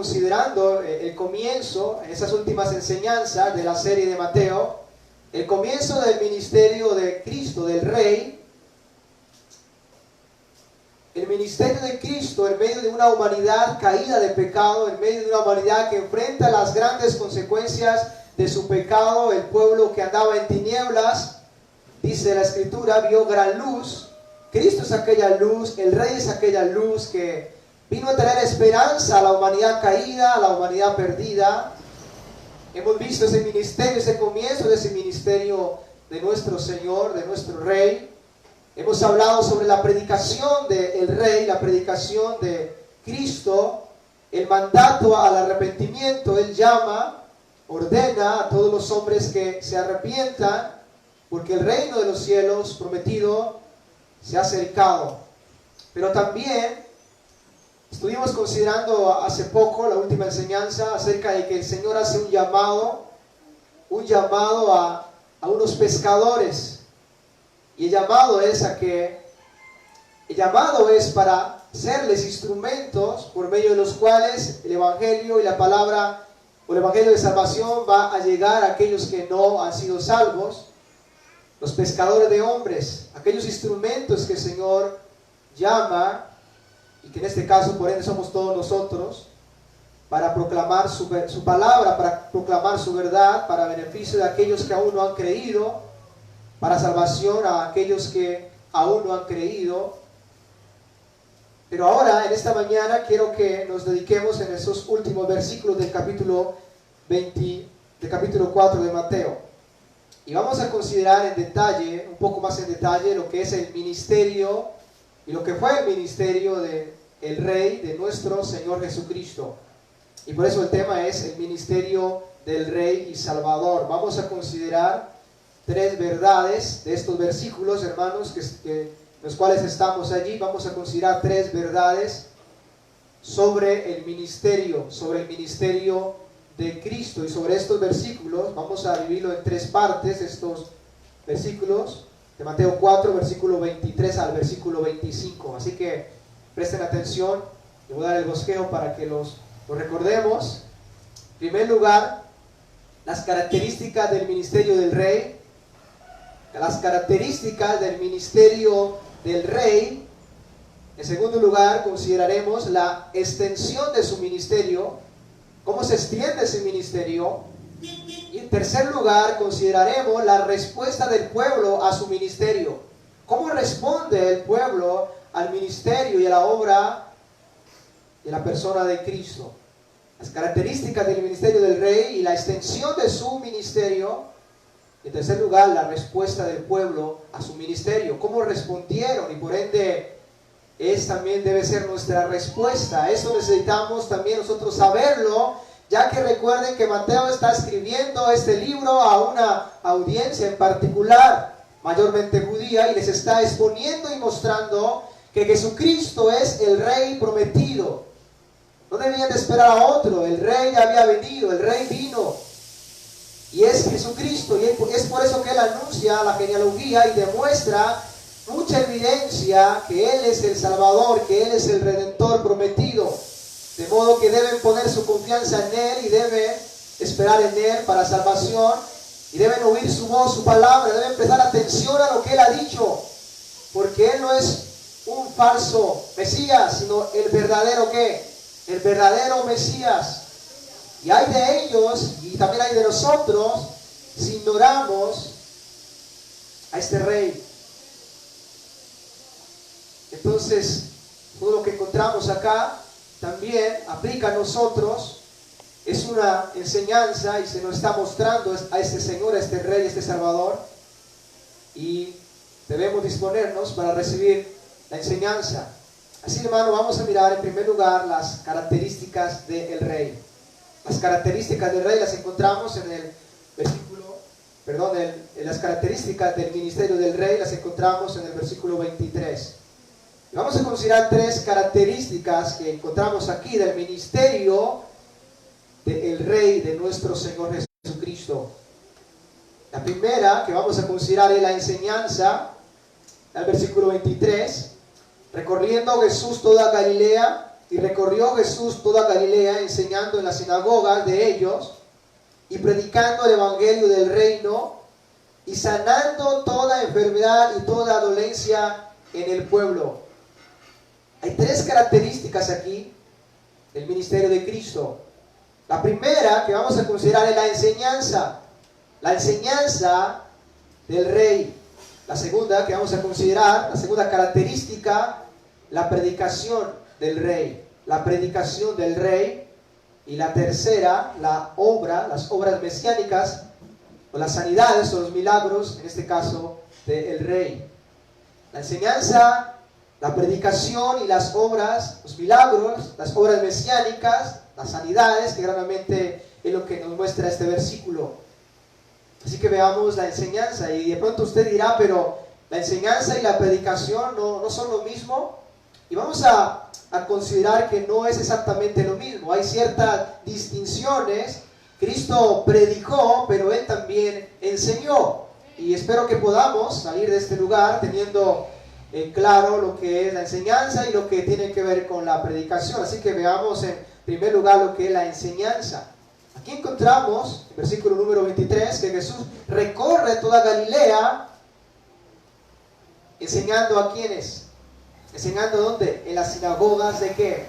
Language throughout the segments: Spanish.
considerando el comienzo, esas últimas enseñanzas de la serie de Mateo, el comienzo del ministerio de Cristo, del Rey. El ministerio de Cristo en medio de una humanidad caída de pecado, en medio de una humanidad que enfrenta las grandes consecuencias de su pecado. El pueblo que andaba en tinieblas, dice la Escritura, vio gran luz. Cristo es aquella luz, el Rey es aquella luz que vino a traer esperanza a la humanidad caída, a la humanidad perdida. Hemos visto ese ministerio, ese comienzo de ese ministerio de nuestro Señor, de nuestro Rey. Hemos hablado sobre la predicación del Rey, la predicación de Cristo, el mandato al arrepentimiento. Él llama, ordena a todos los hombres que se arrepientan, porque el reino de los cielos prometido se ha acercado. Pero también estuvimos considerando hace poco la última enseñanza acerca de que el Señor hace un llamado a unos pescadores. Y el llamado es para serles instrumentos por medio de los cuales el Evangelio y la palabra o el Evangelio de salvación va a llegar a aquellos que no han sido salvos. Los pescadores de hombres, aquellos instrumentos que el Señor llama, y que en este caso por ende somos todos nosotros, para proclamar su palabra, para proclamar su verdad, para beneficio de aquellos que aún no han creído, para salvación a aquellos que aún no han creído. Pero ahora, en esta mañana, quiero que nos dediquemos en esos últimos versículos del capítulo 4 de Mateo. Y vamos a considerar en detalle, un poco más en detalle, lo que es el ministerio y lo que fue el ministerio del Rey, de nuestro Señor Jesucristo. Y por eso el tema es el ministerio del Rey y Salvador. Vamos a considerar tres verdades de estos versículos, hermanos, los cuales estamos allí. Vamos a considerar tres verdades sobre el ministerio de Cristo. Y sobre estos versículos vamos a dividirlo en tres partes, estos versículos de Mateo 4, versículo 23 al versículo 25. Así que presten atención, les voy a dar el bosquejo para que los recordemos. En primer lugar, las características del ministerio del Rey. Las características del ministerio del Rey. En segundo lugar, consideraremos la extensión de su ministerio, cómo se extiende ese ministerio. Y en tercer lugar, consideraremos la respuesta del pueblo a su ministerio. Cómo responde el pueblo al ministerio y a la obra de la persona de Cristo. Las características del ministerio del Rey y la extensión de su ministerio. En tercer lugar, la respuesta del pueblo a su ministerio. ¿Cómo respondieron? Y por ende, también debe ser nuestra respuesta. Eso necesitamos también nosotros saberlo, ya que recuerden que Mateo está escribiendo este libro a una audiencia en particular, mayormente judía, y les está exponiendo y mostrando que Jesucristo es el Rey prometido. No debían de esperar a otro. El Rey ya había venido, el Rey vino. Y es Jesucristo, y es por eso que Él anuncia la genealogía y demuestra mucha evidencia que Él es el Salvador, que Él es el Redentor prometido. De modo que deben poner su confianza en Él y deben esperar en Él para salvación. Y deben oír su voz, su palabra, deben prestar atención a lo que Él ha dicho. Porque Él no es un falso Mesías, sino el verdadero ¿qué? El verdadero Mesías. Y hay de ellos, y también hay de nosotros, si ignoramos a este Rey. Entonces, todo lo que encontramos acá también aplica a nosotros. Es una enseñanza y se nos está mostrando a este Señor, a este Rey, a este Salvador. Y debemos disponernos para recibir la enseñanza. Así, hermano, vamos a mirar en primer lugar las características del Rey. Las características del Rey las encontramos en el versículo, las características del ministerio del Rey las encontramos en el versículo 23. Y vamos a considerar tres características que encontramos aquí del ministerio del Rey, de nuestro Señor Jesucristo. La primera que vamos a considerar es la enseñanza, el versículo 23. Recorriendo Jesús toda Galilea Y recorrió Jesús toda Galilea, enseñando en las sinagogas de ellos y predicando el evangelio del reino y sanando toda enfermedad y toda dolencia en el pueblo. Hay tres características aquí del ministerio de Cristo. La primera que vamos a considerar es la enseñanza del Rey. La segunda que vamos a considerar, la segunda característica, la predicación del Rey. La predicación del Rey. Y la tercera, las obras mesiánicas, o las sanidades o los milagros, en este caso, del Rey. La enseñanza, la predicación y las obras, los milagros, las obras mesiánicas, las sanidades, que realmente es lo que nos muestra este versículo. Así que veamos la enseñanza, y de pronto usted dirá, pero la enseñanza y la predicación no son lo mismo. Y vamos a considerar que no es exactamente lo mismo. Hay ciertas distinciones. Cristo predicó, pero Él también enseñó. Y espero que podamos salir de este lugar teniendo claro lo que es la enseñanza y lo que tiene que ver con la predicación. Así que veamos en primer lugar lo que es la enseñanza. Aquí encontramos, en versículo número 23, que Jesús recorre toda Galilea, enseñando a quienes. ¿Enseñando dónde? En las sinagogas de qué.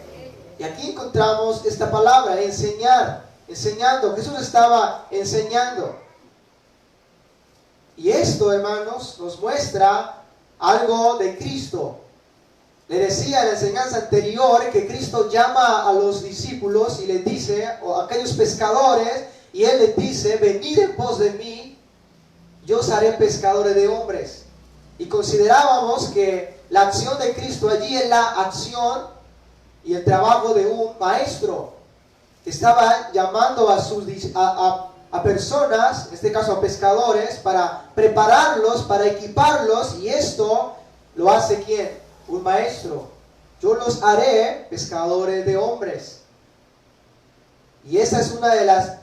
Y aquí encontramos esta palabra, enseñar, enseñando. Jesús estaba enseñando. Y esto, hermanos, nos muestra algo de Cristo. Le decía en la enseñanza anterior que Cristo llama a los discípulos y les dice, o a aquellos pescadores, y Él les dice, venid en pos de mí, yo os haré pescadores de hombres. Y considerábamos que la acción de Cristo allí es la acción y el trabajo de un maestro que estaba llamando a personas, en este caso a pescadores, para prepararlos, para equiparlos, y esto lo hace ¿quién? Un maestro. Yo los haré pescadores de hombres. Y esa es una de las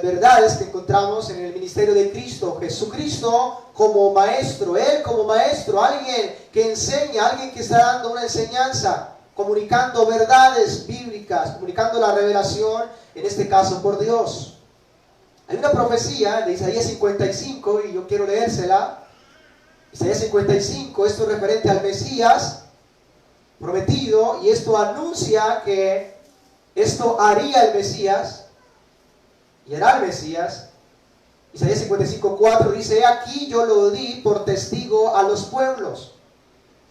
verdades que encontramos en el ministerio de Cristo. Jesucristo como maestro, Él como maestro, alguien que enseña, alguien que está dando una enseñanza, comunicando verdades bíblicas, comunicando la revelación, en este caso por Dios. Hay una profecía de Isaías 55, y yo quiero leérsela. Isaías 55, esto es referente al Mesías prometido, y esto anuncia que esto haría el Mesías, y hará el Mesías. Isaías 55:4 dice, aquí yo lo di por testigo a los pueblos,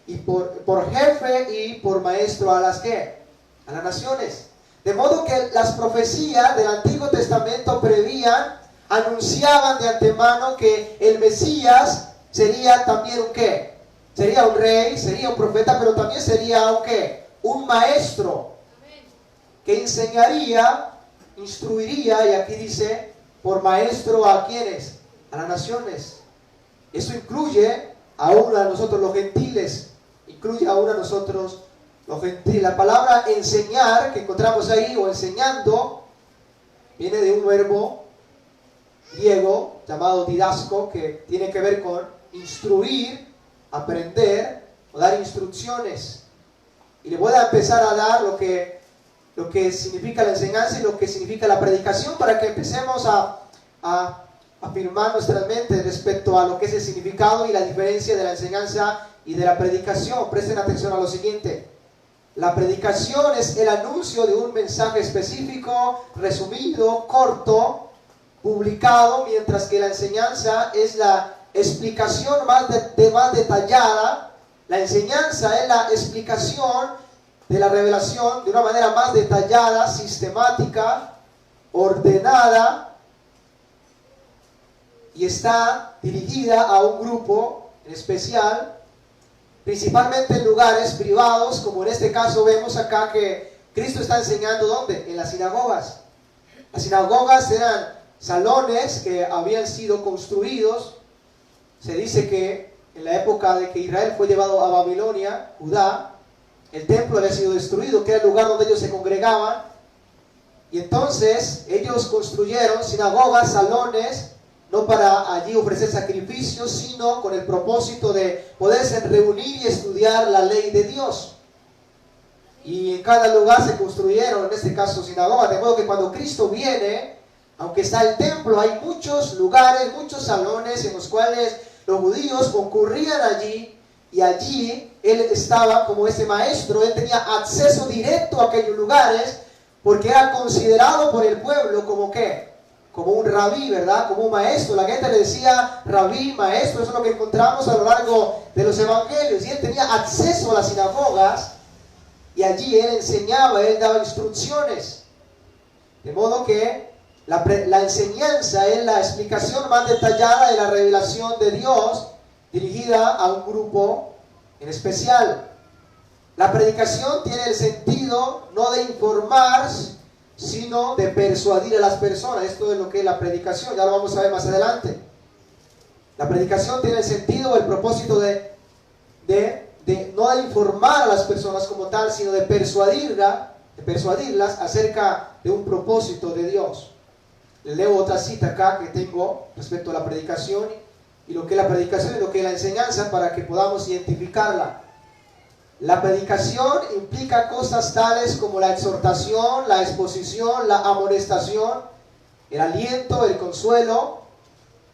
y por jefe y por maestro a las ¿qué? A las naciones. De modo que las profecías del Antiguo Testamento prevían, anunciaban de antemano que el Mesías sería también un ¿qué? Sería un rey, sería un profeta, pero también sería un ¿qué? Un maestro que enseñaría, instruiría, y aquí dice, por maestro a quienes, a las naciones. Eso incluye aún a nosotros los gentiles, incluye aún a nosotros los gentiles. La palabra enseñar que encontramos ahí, o enseñando, viene de un verbo griego llamado didasco, que tiene que ver con instruir, aprender o dar instrucciones. Y le voy a empezar a dar lo que significa la enseñanza y lo que significa la predicación, para que empecemos a afirmar nuestras mentes respecto a lo que es el significado y la diferencia de la enseñanza y de la predicación. Presten atención a lo siguiente. La predicación es el anuncio de un mensaje específico, resumido, corto, publicado, mientras que la enseñanza es la explicación más detallada. La enseñanza es la explicación de la revelación de una manera más detallada, sistemática, ordenada, y está dirigida a un grupo en especial, principalmente en lugares privados, como en este caso vemos acá que Cristo está enseñando ¿dónde? En las sinagogas. Las sinagogas eran salones que habían sido construidos. Se dice que en la época de que Israel fue llevado a Babilonia, Judá, el templo había sido destruido, que era el lugar donde ellos se congregaban, y entonces ellos construyeron sinagogas, salones, no para allí ofrecer sacrificios, sino con el propósito de poderse reunir y estudiar la ley de Dios. Y en cada lugar se construyeron, en este caso, sinagogas. De modo que cuando Cristo viene, aunque está el templo, hay muchos lugares, muchos salones en los cuales los judíos concurrían allí. Y allí Él estaba como ese maestro. Él tenía acceso directo a aquellos lugares porque era considerado por el pueblo como ¿qué? Como un rabí, ¿verdad? Como un maestro. La gente le decía rabí, maestro. Eso es lo que encontramos a lo largo de los evangelios. Y Él tenía acceso a las sinagogas. Y allí Él enseñaba, Él daba instrucciones. De modo que la enseñanza es la explicación más detallada de la revelación de Dios dirigida a un grupo en especial. La predicación tiene el sentido no de informar, sino de persuadir a las personas. Esto es lo que es la predicación, ya lo vamos a ver más adelante. La predicación tiene el sentido, el propósito de no de informar a las personas como tal, sino de persuadirlas acerca de un propósito de Dios. Les leo otra cita acá que tengo respecto a la predicación y lo que es la predicación y lo que es la enseñanza para que podamos identificarla. La predicación implica cosas tales como la exhortación, la exposición, la amonestación, el aliento, el consuelo,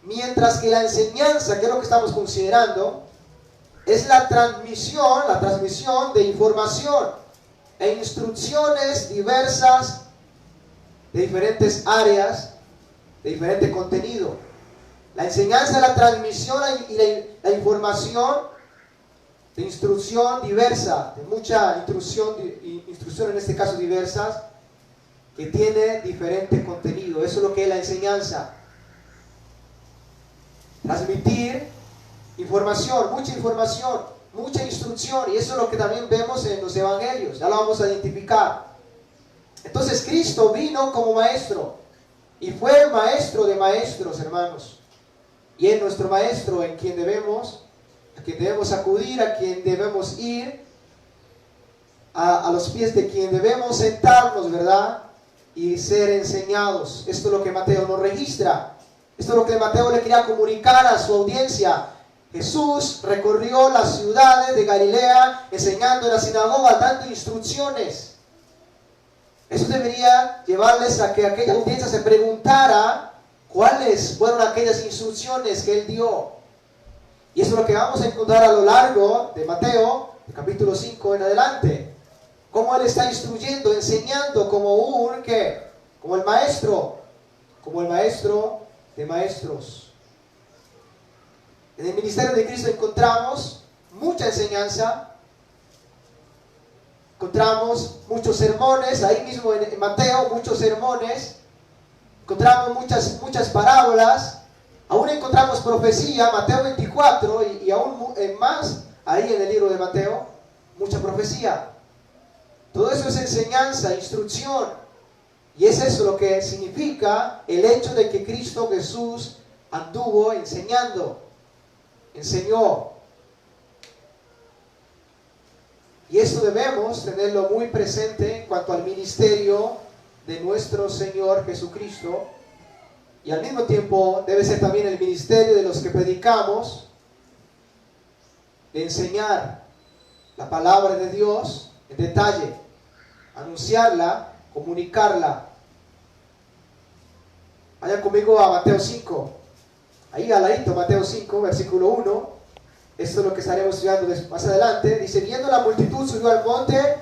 mientras que la enseñanza, que es lo que estamos considerando, es la transmisión de información e instrucciones diversas de diferentes áreas, de diferente contenido. La enseñanza es la transmisión y la información de instrucción diversa, de mucha instrucción en este caso diversas, que tiene diferente contenido. Eso es lo que es la enseñanza. Transmitir información, mucha instrucción, y eso es lo que también vemos en los evangelios, ya lo vamos a identificar. Entonces Cristo vino como maestro, y fue el maestro de maestros, hermanos, y es nuestro maestro a quien debemos acudir, a quien debemos ir, a los pies de quien debemos sentarnos, ¿verdad? Y ser enseñados. Esto es lo que Mateo nos registra, esto es lo que Mateo le quería comunicar a su audiencia. Jesús recorrió las ciudades de Galilea enseñando en la sinagoga, dando instrucciones. Eso debería llevarles a que aquella audiencia se preguntara cuáles fueron aquellas instrucciones que Él dio. Y eso es lo que vamos a encontrar a lo largo de Mateo, del capítulo 5 en adelante. Cómo Él está instruyendo, enseñando como el maestro de maestros. En el ministerio de Cristo encontramos mucha enseñanza, encontramos muchos sermones, ahí mismo en Mateo, muchos sermones, encontramos muchas parábolas, aún encontramos profecía, Mateo 24, y aún más, ahí en el libro de Mateo, mucha profecía. Todo eso es enseñanza, instrucción, y es eso lo que significa el hecho de que Cristo Jesús anduvo enseñó. Y eso debemos tenerlo muy presente en cuanto al ministerio de nuestro Señor Jesucristo. Y al mismo tiempo debe ser también el ministerio de los que predicamos, de enseñar la palabra de Dios en detalle, anunciarla, comunicarla. Vayan conmigo a Mateo 5. Ahí al ladito, Mateo 5, versículo 1. Esto es lo que estaremos estudiando más adelante. Dice, viendo la multitud, subió al monte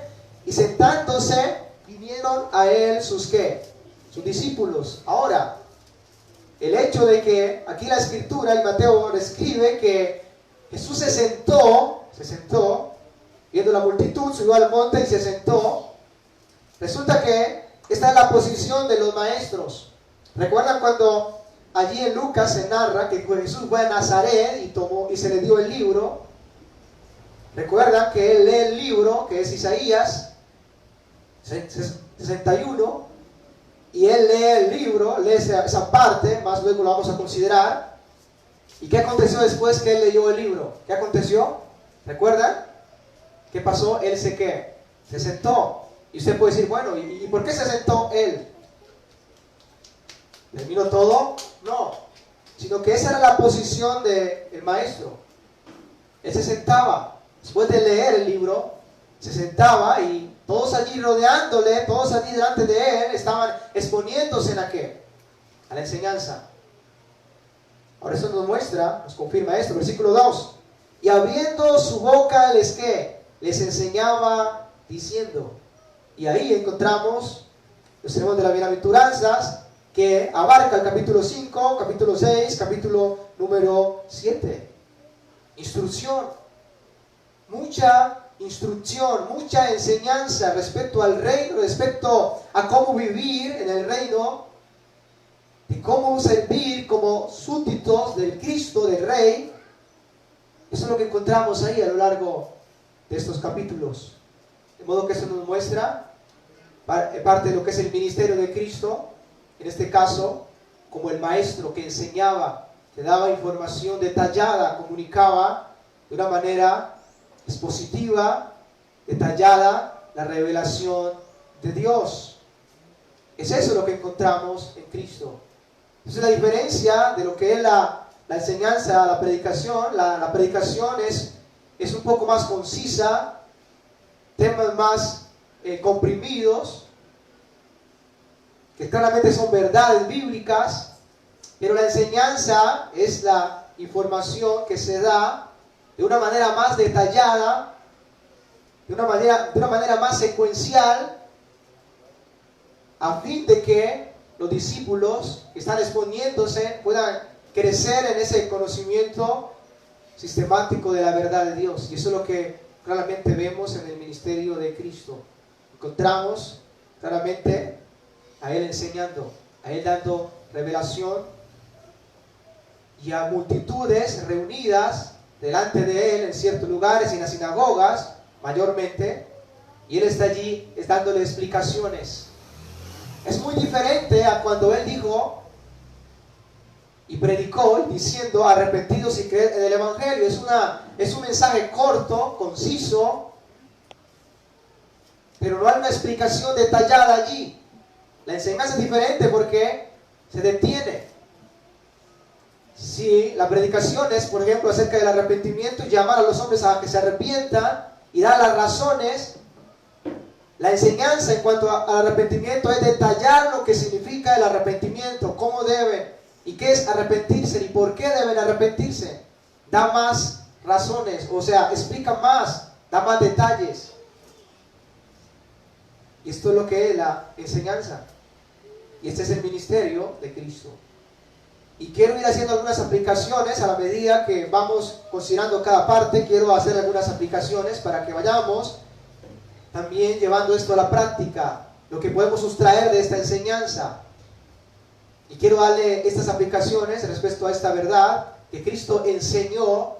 y sentándose, vinieron a él sus discípulos. Ahora, el hecho de que aquí la escritura, y Mateo describe que Jesús se sentó, viendo la multitud, subió al monte y se sentó. Resulta que esta es la posición de los maestros. ¿Recuerdan cuando allí en Lucas se narra que Jesús fue a Nazaret y se le dio el libro? Recuerdan que él lee el libro, que es Isaías 61, y él lee el libro, lee esa parte, más luego lo vamos a considerar. ¿Y qué aconteció después que él leyó el libro? ¿Qué aconteció? ¿Recuerdan? ¿Qué pasó? Él se sentó. Y usted puede decir, bueno, ¿y por qué se sentó él? ¿Terminó todo? No, sino que esa era la posición del maestro. Él se sentaba, después de leer el libro, se sentaba y Todos allí rodeándole, todos allí delante de él, estaban exponiéndose en qué? A la enseñanza. Ahora eso nos muestra, nos confirma esto, versículo 2. Y abriendo su boca, ¿qué? Les enseñaba diciendo. Y ahí encontramos los sermones de las bienaventuranzas, que abarca el capítulo 5, capítulo 6, capítulo número 7. Instrucción. Mucha instrucción, mucha enseñanza respecto al reino, respecto a cómo vivir en el reino, de cómo servir como súbditos del Cristo, del Rey. Eso es lo que encontramos ahí a lo largo de estos capítulos. De modo que eso nos muestra parte de lo que es el ministerio de Cristo, en este caso, como el maestro que enseñaba, que daba información detallada, comunicaba de una manera expositiva, detallada, la revelación de Dios. Es eso lo que encontramos en Cristo. Entonces la diferencia de lo que es la enseñanza, la predicación, la predicación es un poco más concisa, temas más comprimidos, que claramente son verdades bíblicas, pero la enseñanza es la información que se da de una manera más detallada, de una manera más secuencial, a fin de que los discípulos que están exponiéndose puedan crecer en ese conocimiento sistemático de la verdad de Dios. Y eso es lo que claramente vemos en el ministerio de Cristo. Encontramos claramente a Él enseñando, a Él dando revelación, y a multitudes reunidas delante de Él en ciertos lugares, en las sinagogas mayormente, y Él está allí dándole explicaciones. Es muy diferente a cuando Él dijo y predicó diciendo: arrepentidos y creed en el Evangelio. Es un mensaje corto, conciso, pero no hay una explicación detallada allí. La enseñanza es diferente porque se detiene. Si la predicación es, por ejemplo, acerca del arrepentimiento y llamar a los hombres a que se arrepientan y dar las razones, la enseñanza en cuanto al arrepentimiento es detallar lo que significa el arrepentimiento, cómo deben y qué es arrepentirse y por qué deben arrepentirse. Da más razones, o sea, explica más, da más detalles. Y esto es lo que es la enseñanza. Y este es el ministerio de Cristo. Y quiero ir haciendo algunas aplicaciones a la medida que vamos considerando cada parte. Quiero hacer algunas aplicaciones para que vayamos también llevando esto a la práctica, lo que podemos sustraer de esta enseñanza. Y quiero darle estas aplicaciones respecto a esta verdad que Cristo enseñó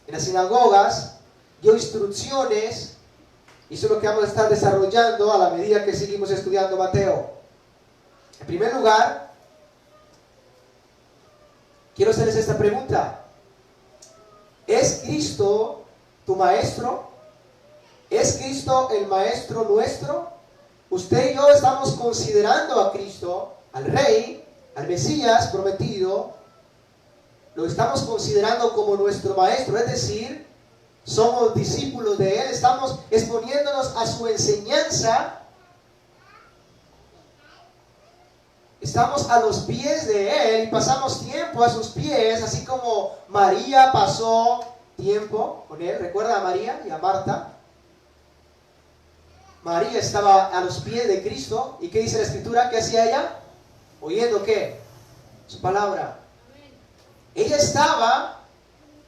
en las sinagogas, dio instrucciones, y eso es lo que vamos a estar desarrollando a la medida que seguimos estudiando Mateo. En primer lugar, quiero hacerles esta pregunta: ¿es Cristo tu maestro? ¿Es Cristo el maestro nuestro? Usted y yo estamos considerando a Cristo, al Rey, al Mesías prometido, lo estamos considerando como nuestro maestro, es decir, somos discípulos de Él, estamos exponiéndonos a su enseñanza, estamos a los pies de Él y pasamos tiempo a sus pies, así como María pasó tiempo con Él. ¿Recuerda a María y a Marta? María estaba a los pies de Cristo. ¿Y qué dice la Escritura? ¿Qué hacía ella? ¿Oyendo qué? Su palabra. Ella estaba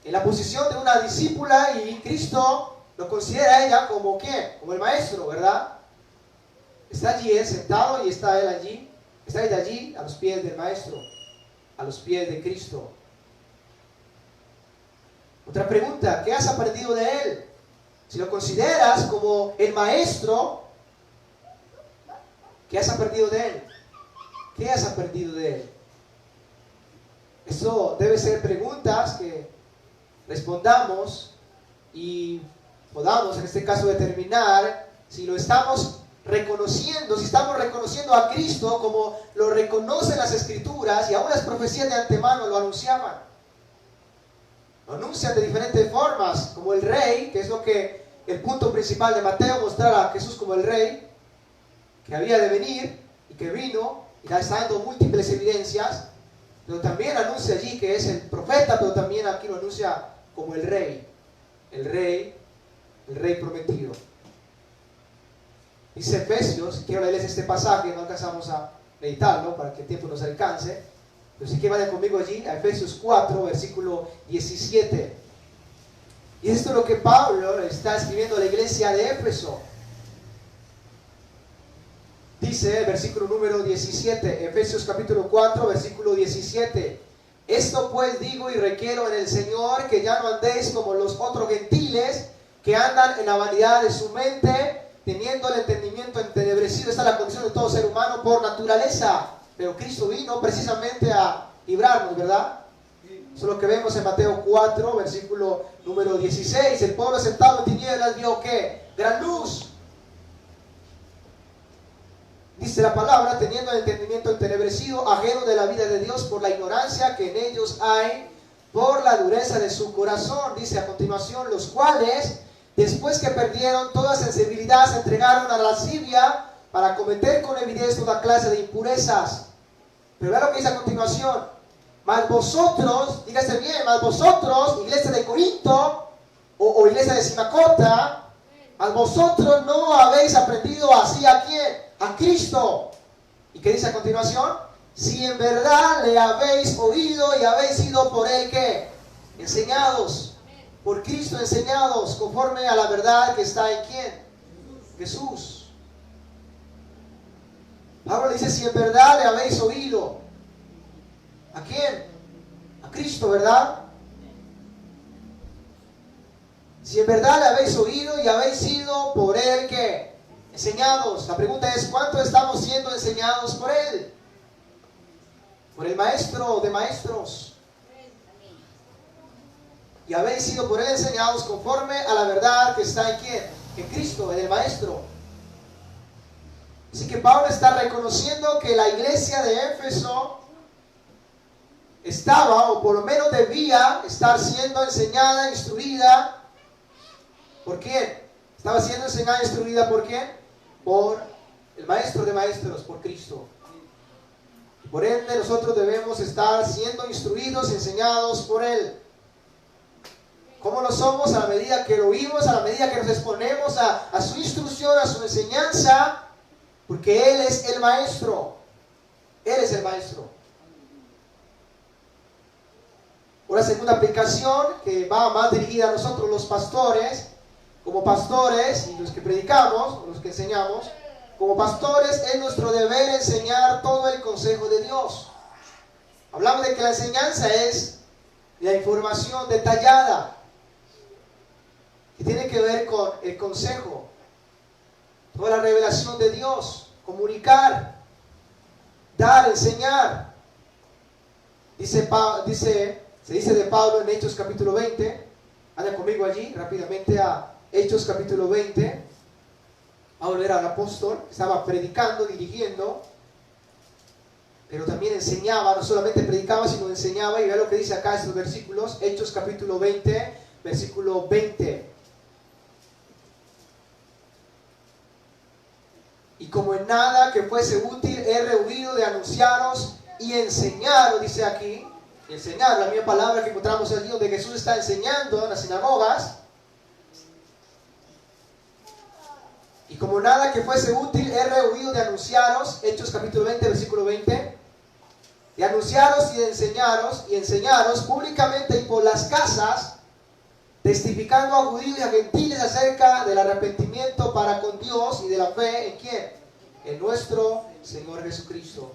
en la posición de una discípula y Cristo lo considera a ella como ¿qué? Como el maestro, ¿verdad? Está allí Él sentado y está Él allí. Está ella allí a los pies del maestro, a los pies de Cristo. Otra pregunta: ¿qué has aprendido de Él? Si lo consideras como el maestro, ¿qué has aprendido de Él? ¿Qué has aprendido de Él? Eso debe ser preguntas que respondamos y podamos en este caso determinar si lo estamos reconociendo, si estamos reconociendo a Cristo como lo reconocen las Escrituras, y aún las profecías de antemano lo anunciaban. Lo anuncian de diferentes formas, como el Rey, que es lo que el punto principal de Mateo, mostrar a Jesús como el rey que había de venir y que vino, y está dando múltiples evidencias, pero también anuncia allí que es el profeta, pero también aquí lo anuncia como el rey prometido. Dice Efesios, quiero leerles este pasaje, no alcanzamos a meditarlo para que el tiempo nos alcance, pero sí que vayan conmigo allí a Efesios 4, versículo 17. Y esto es lo que Pablo está escribiendo a la iglesia de Éfeso. Dice el versículo número 17, Efesios capítulo 4, versículo 17. Esto pues digo y requiero en el Señor, que ya no andéis como los otros gentiles, que andan en la vanidad de su mente, teniendo el entendimiento entenebrecido. Esta es la condición de todo ser humano por naturaleza. Pero Cristo vino precisamente a librarnos, ¿verdad? Eso es lo que vemos en Mateo 4, versículo número 16. El pueblo sentado en tinieblas vio ¿qué? Gran luz. Dice la palabra, teniendo el entendimiento entenebrecido, ajeno de la vida de Dios por la ignorancia que en ellos hay, por la dureza de su corazón. Dice a continuación, los cuales, después que perdieron toda sensibilidad, se entregaron a la lascivia para cometer con evidencia toda clase de impurezas. Pero vea lo que dice a continuación. Mas vosotros, dígase bien, mas vosotros, iglesia de Corinto, o iglesia de Sinacota, mas vosotros no habéis aprendido así ¿a quién? A Cristo. ¿Y qué dice a continuación? Si en verdad le habéis oído y habéis sido por él ¿qué? Enseñados. Por Cristo enseñados, conforme a la verdad que está en ¿quién? Jesús. Pablo dice, si en verdad le habéis oído. ¿A quién? A Cristo, ¿verdad? Si en verdad le habéis oído y habéis sido por él ¿qué? Enseñados. La pregunta es, ¿cuánto estamos siendo enseñados por él? Por el maestro de maestros. Y habéis sido por él enseñados conforme a la verdad que está en ¿quién? En Cristo, en el maestro. Así que Pablo está reconociendo que la iglesia de Éfeso estaba, o por lo menos debía estar siendo enseñada, instruida. ¿Por quién? Estaba siendo enseñada, instruida ¿por quién? Por el maestro de maestros, por Cristo. Por ende, nosotros debemos estar siendo instruidos, enseñados por Él. ¿Cómo lo somos? A la medida que lo oímos, a la medida que nos exponemos a su instrucción, a su enseñanza, porque Él es el maestro. Él es el maestro. Una segunda aplicación que va más dirigida a nosotros los pastores, como pastores y los que predicamos, los que enseñamos, como pastores es nuestro deber enseñar todo el consejo de Dios. Hablamos de que la enseñanza es la información detallada que tiene que ver con el consejo, toda la revelación de Dios, comunicar, dar, enseñar. Se dice de Pablo en Hechos capítulo 20, anda conmigo allí rápidamente a Hechos capítulo 20. Pablo era un apóstol, estaba predicando, dirigiendo, pero también enseñaba, no solamente predicaba, sino enseñaba, y vea lo que dice acá estos versículos, Hechos capítulo 20, versículo 20. Y como en nada que fuese útil, he rehuido de anunciaros y enseñaros, dice aquí, enseñar, la misma palabra que encontramos allí donde Jesús está enseñando en las sinagogas. Y como nada que fuese útil, he rehuido de anunciaros, Hechos capítulo 20, versículo 20, de anunciaros y de enseñaros públicamente y por las casas, testificando a judíos y a gentiles acerca del arrepentimiento para con Dios y de la fe en ¿quién? En nuestro Señor Jesucristo.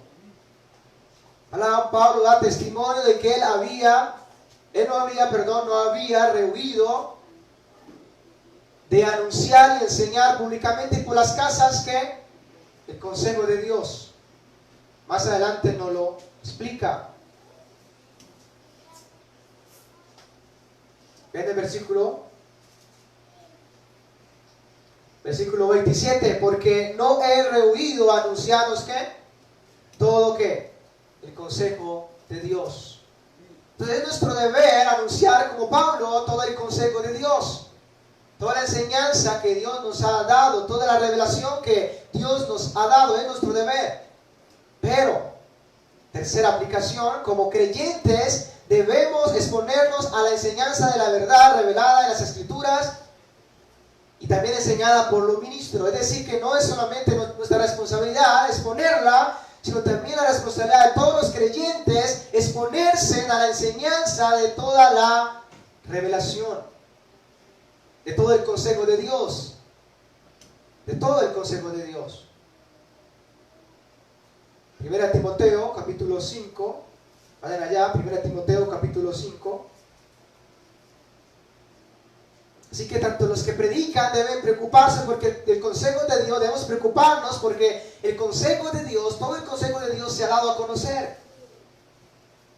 Pablo da testimonio de que no había rehuido de anunciar y enseñar públicamente y por las casas que el consejo de Dios. Más adelante nos lo explica. Ven el versículo 27, porque no he rehuido a anunciaros que todo que el consejo de Dios. Entonces es nuestro deber anunciar como Pablo todo el consejo de Dios. toda la enseñanza que Dios nos ha dado, toda la revelación que Dios nos ha dado, es nuestro deber. Pero, tercera aplicación, como creyentes debemos exponernos a la enseñanza de la verdad revelada en las Escrituras y también enseñada por los ministros. Es decir, que no es solamente nuestra responsabilidad exponerla, sino también la responsabilidad de todos los creyentes exponerse a la enseñanza de toda la revelación, de todo el consejo de Dios, de todo el consejo de Dios. Primera Timoteo capítulo 5, vayan allá, Primera Timoteo capítulo 5. Así que tanto los que predican deben preocuparse porque el consejo de Dios, debemos preocuparnos porque el consejo de Dios, todo el consejo de Dios se ha dado a conocer.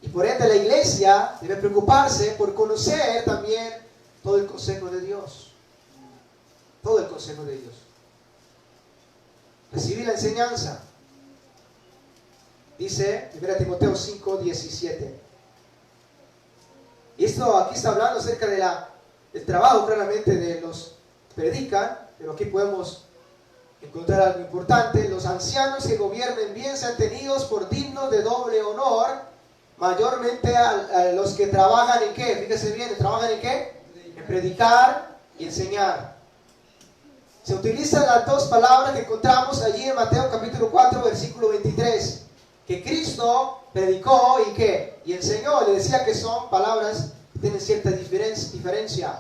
Y por ende la iglesia debe preocuparse por conocer también todo el consejo de Dios. Todo el consejo de Dios. Recibir la enseñanza. Dice 1 Timoteo 5, 17. Y esto aquí está hablando acerca de el trabajo claramente de los que predican, pero aquí podemos encontrar algo importante. Los ancianos que gobiernen bien sean tenidos por dignos de doble honor, mayormente a los que trabajan en ¿qué? Fíjese bien, ¿trabajan en qué? En predicar y enseñar. Se utilizan las dos palabras que encontramos allí en Mateo capítulo 4, versículo 23. Que Cristo predicó y ¿qué? Y enseñó. Le decía que son palabras que tienen cierta diferencia.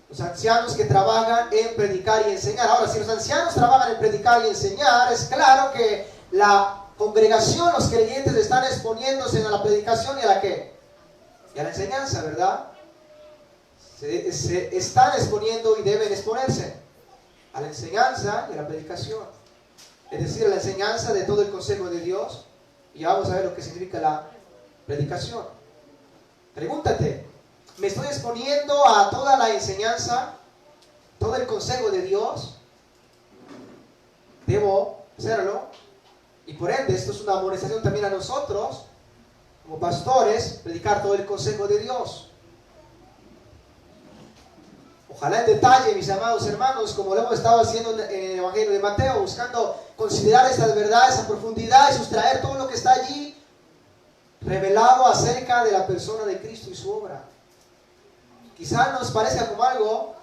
Los ancianos que trabajan en predicar y enseñar. Ahora, si los ancianos trabajan en predicar y enseñar, es claro que la congregación, los creyentes, están exponiéndose a la predicación y a la ¿qué? Y a la enseñanza, ¿verdad? Se están exponiendo y deben exponerse a la enseñanza y a la predicación. Es decir, a la enseñanza de todo el consejo de Dios. Y vamos a ver lo que significa la predicación. Pregúntate, ¿me estoy exponiendo a toda la enseñanza, todo el consejo de Dios? Debo hacerlo. Y por ende, esto es una amonestación también a nosotros, como pastores, predicar todo el consejo de Dios. Ojalá en detalle, mis amados hermanos, como lo hemos estado haciendo en el Evangelio de Mateo, buscando considerar estas verdades a profundidad y sustraer todo lo que está allí revelado acerca de la persona de Cristo y su obra. Quizás nos parezca como algo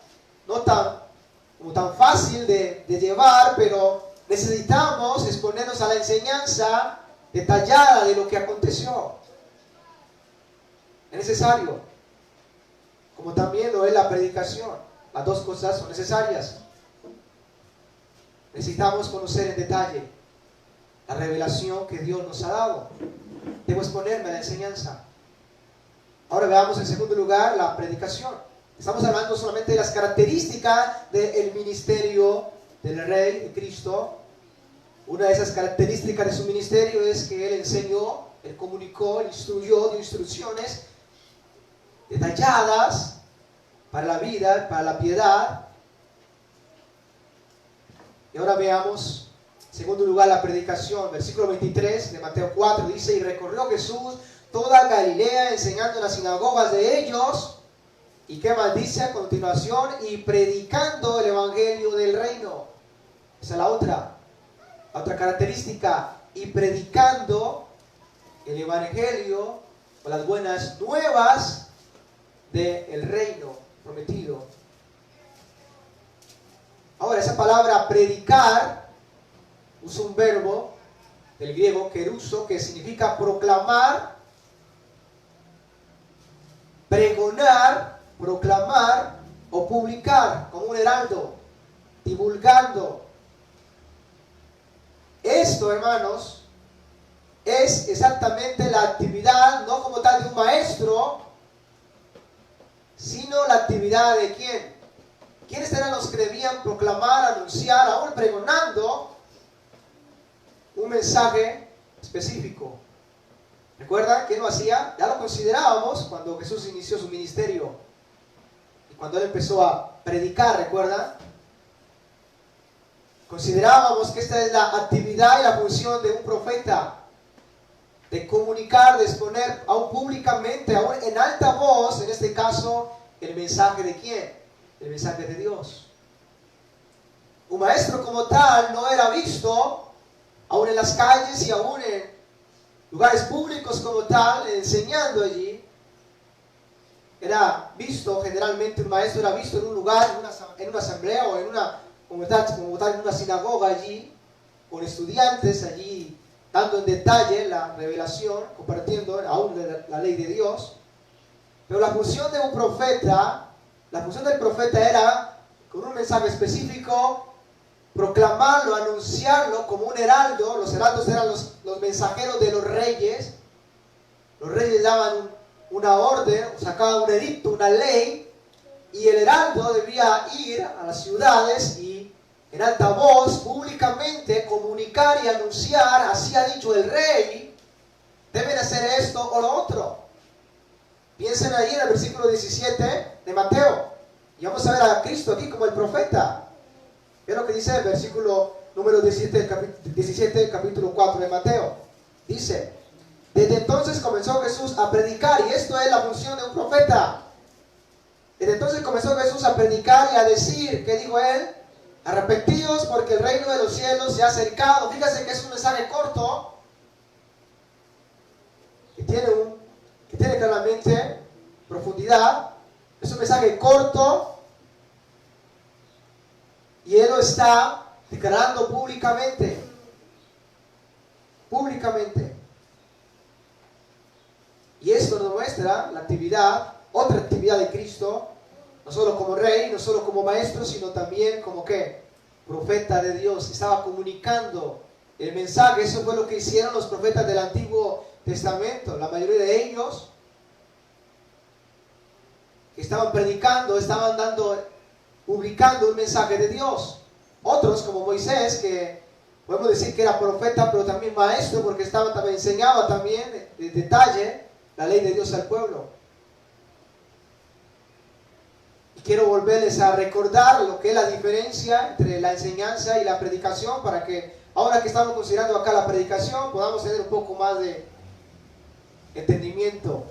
no tan fácil de llevar, pero necesitamos exponernos a la enseñanza detallada de lo que aconteció. Es necesario, como también lo es la predicación. Las dos cosas son necesarias. Necesitamos conocer en detalle la revelación que Dios nos ha dado. Debo exponerme a la enseñanza. Ahora veamos en segundo lugar la predicación. Estamos hablando solamente de las características del ministerio del Rey de Cristo. Una de esas características de su ministerio es que Él enseñó, Él comunicó, Él instruyó, dio instrucciones detalladas para la vida, para la piedad. Y ahora veamos, en segundo lugar, la predicación. Versículo 23 de Mateo 4 dice: y recorrió Jesús toda Galilea, enseñando en las sinagogas de ellos. ¿Y qué más dice a continuación? Y predicando el evangelio del reino. Esa es la otra característica. Y predicando el evangelio, o las buenas nuevas del reino prometido. Ahora, esa palabra predicar usa un verbo del griego keruso que significa proclamar, pregonar, proclamar o publicar, como un heraldo, divulgando. Esto, hermanos, es exactamente la actividad, no como tal de un maestro, sino la actividad de ¿quién? ¿Quiénes eran los que debían proclamar, anunciar, aún pregonando un mensaje específico? ¿Recuerdan quién lo hacía? Ya lo considerábamos cuando Jesús inició su ministerio y cuando Él empezó a predicar, ¿recuerdan? Considerábamos que esta es la actividad y la función de un profeta, de comunicar, de exponer aún públicamente, aún en alta voz, en este caso, el mensaje de ¿quién? el mensaje de Dios. Un maestro como tal no era visto, aún en las calles y aún en lugares públicos como tal, enseñando allí. Era visto, generalmente un maestro era visto en un lugar, en una asamblea o en como tal, en una sinagoga allí, con estudiantes allí, dando en detalle la revelación, compartiendo aún la ley de Dios. Pero la función de un profeta, la función del profeta era, con un mensaje específico, proclamarlo, anunciarlo como un heraldo. Los heraldos eran los mensajeros de los reyes. Los reyes daban una orden, sacaban un edicto, una ley, y el heraldo debía ir a las ciudades y en alta voz, públicamente, comunicar y anunciar: así ha dicho el rey, deben hacer esto o lo otro. Piensen ahí en el versículo 17 de Mateo, y vamos a ver a Cristo aquí como el profeta. Es lo que dice el versículo número 17 del capítulo 4 de Mateo. Dice: desde entonces comenzó Jesús a predicar, y esto es la función de un profeta. Desde entonces comenzó Jesús a predicar y a decir, ¿qué dijo él? Arrepentidos porque el reino de los cielos se ha acercado. Fíjense que es un mensaje corto, que tiene claramente profundidad. Es un mensaje corto, y él lo está declarando públicamente. Públicamente. Y esto nos muestra la actividad, otra actividad de Cristo, no solo como rey, no solo como maestro, sino también como ¿qué? Profeta de Dios. Estaba comunicando el mensaje. Eso fue lo que hicieron los profetas del Antiguo Testamento. La mayoría de ellos que estaban predicando, estaban publicando un mensaje de Dios. Otros, como Moisés, que podemos decir que era profeta, pero también maestro, porque también enseñaba también en detalle la ley de Dios al pueblo. Y quiero volverles a recordar lo que es la diferencia entre la enseñanza y la predicación, para que ahora que estamos considerando acá la predicación, podamos tener un poco más de entendimiento.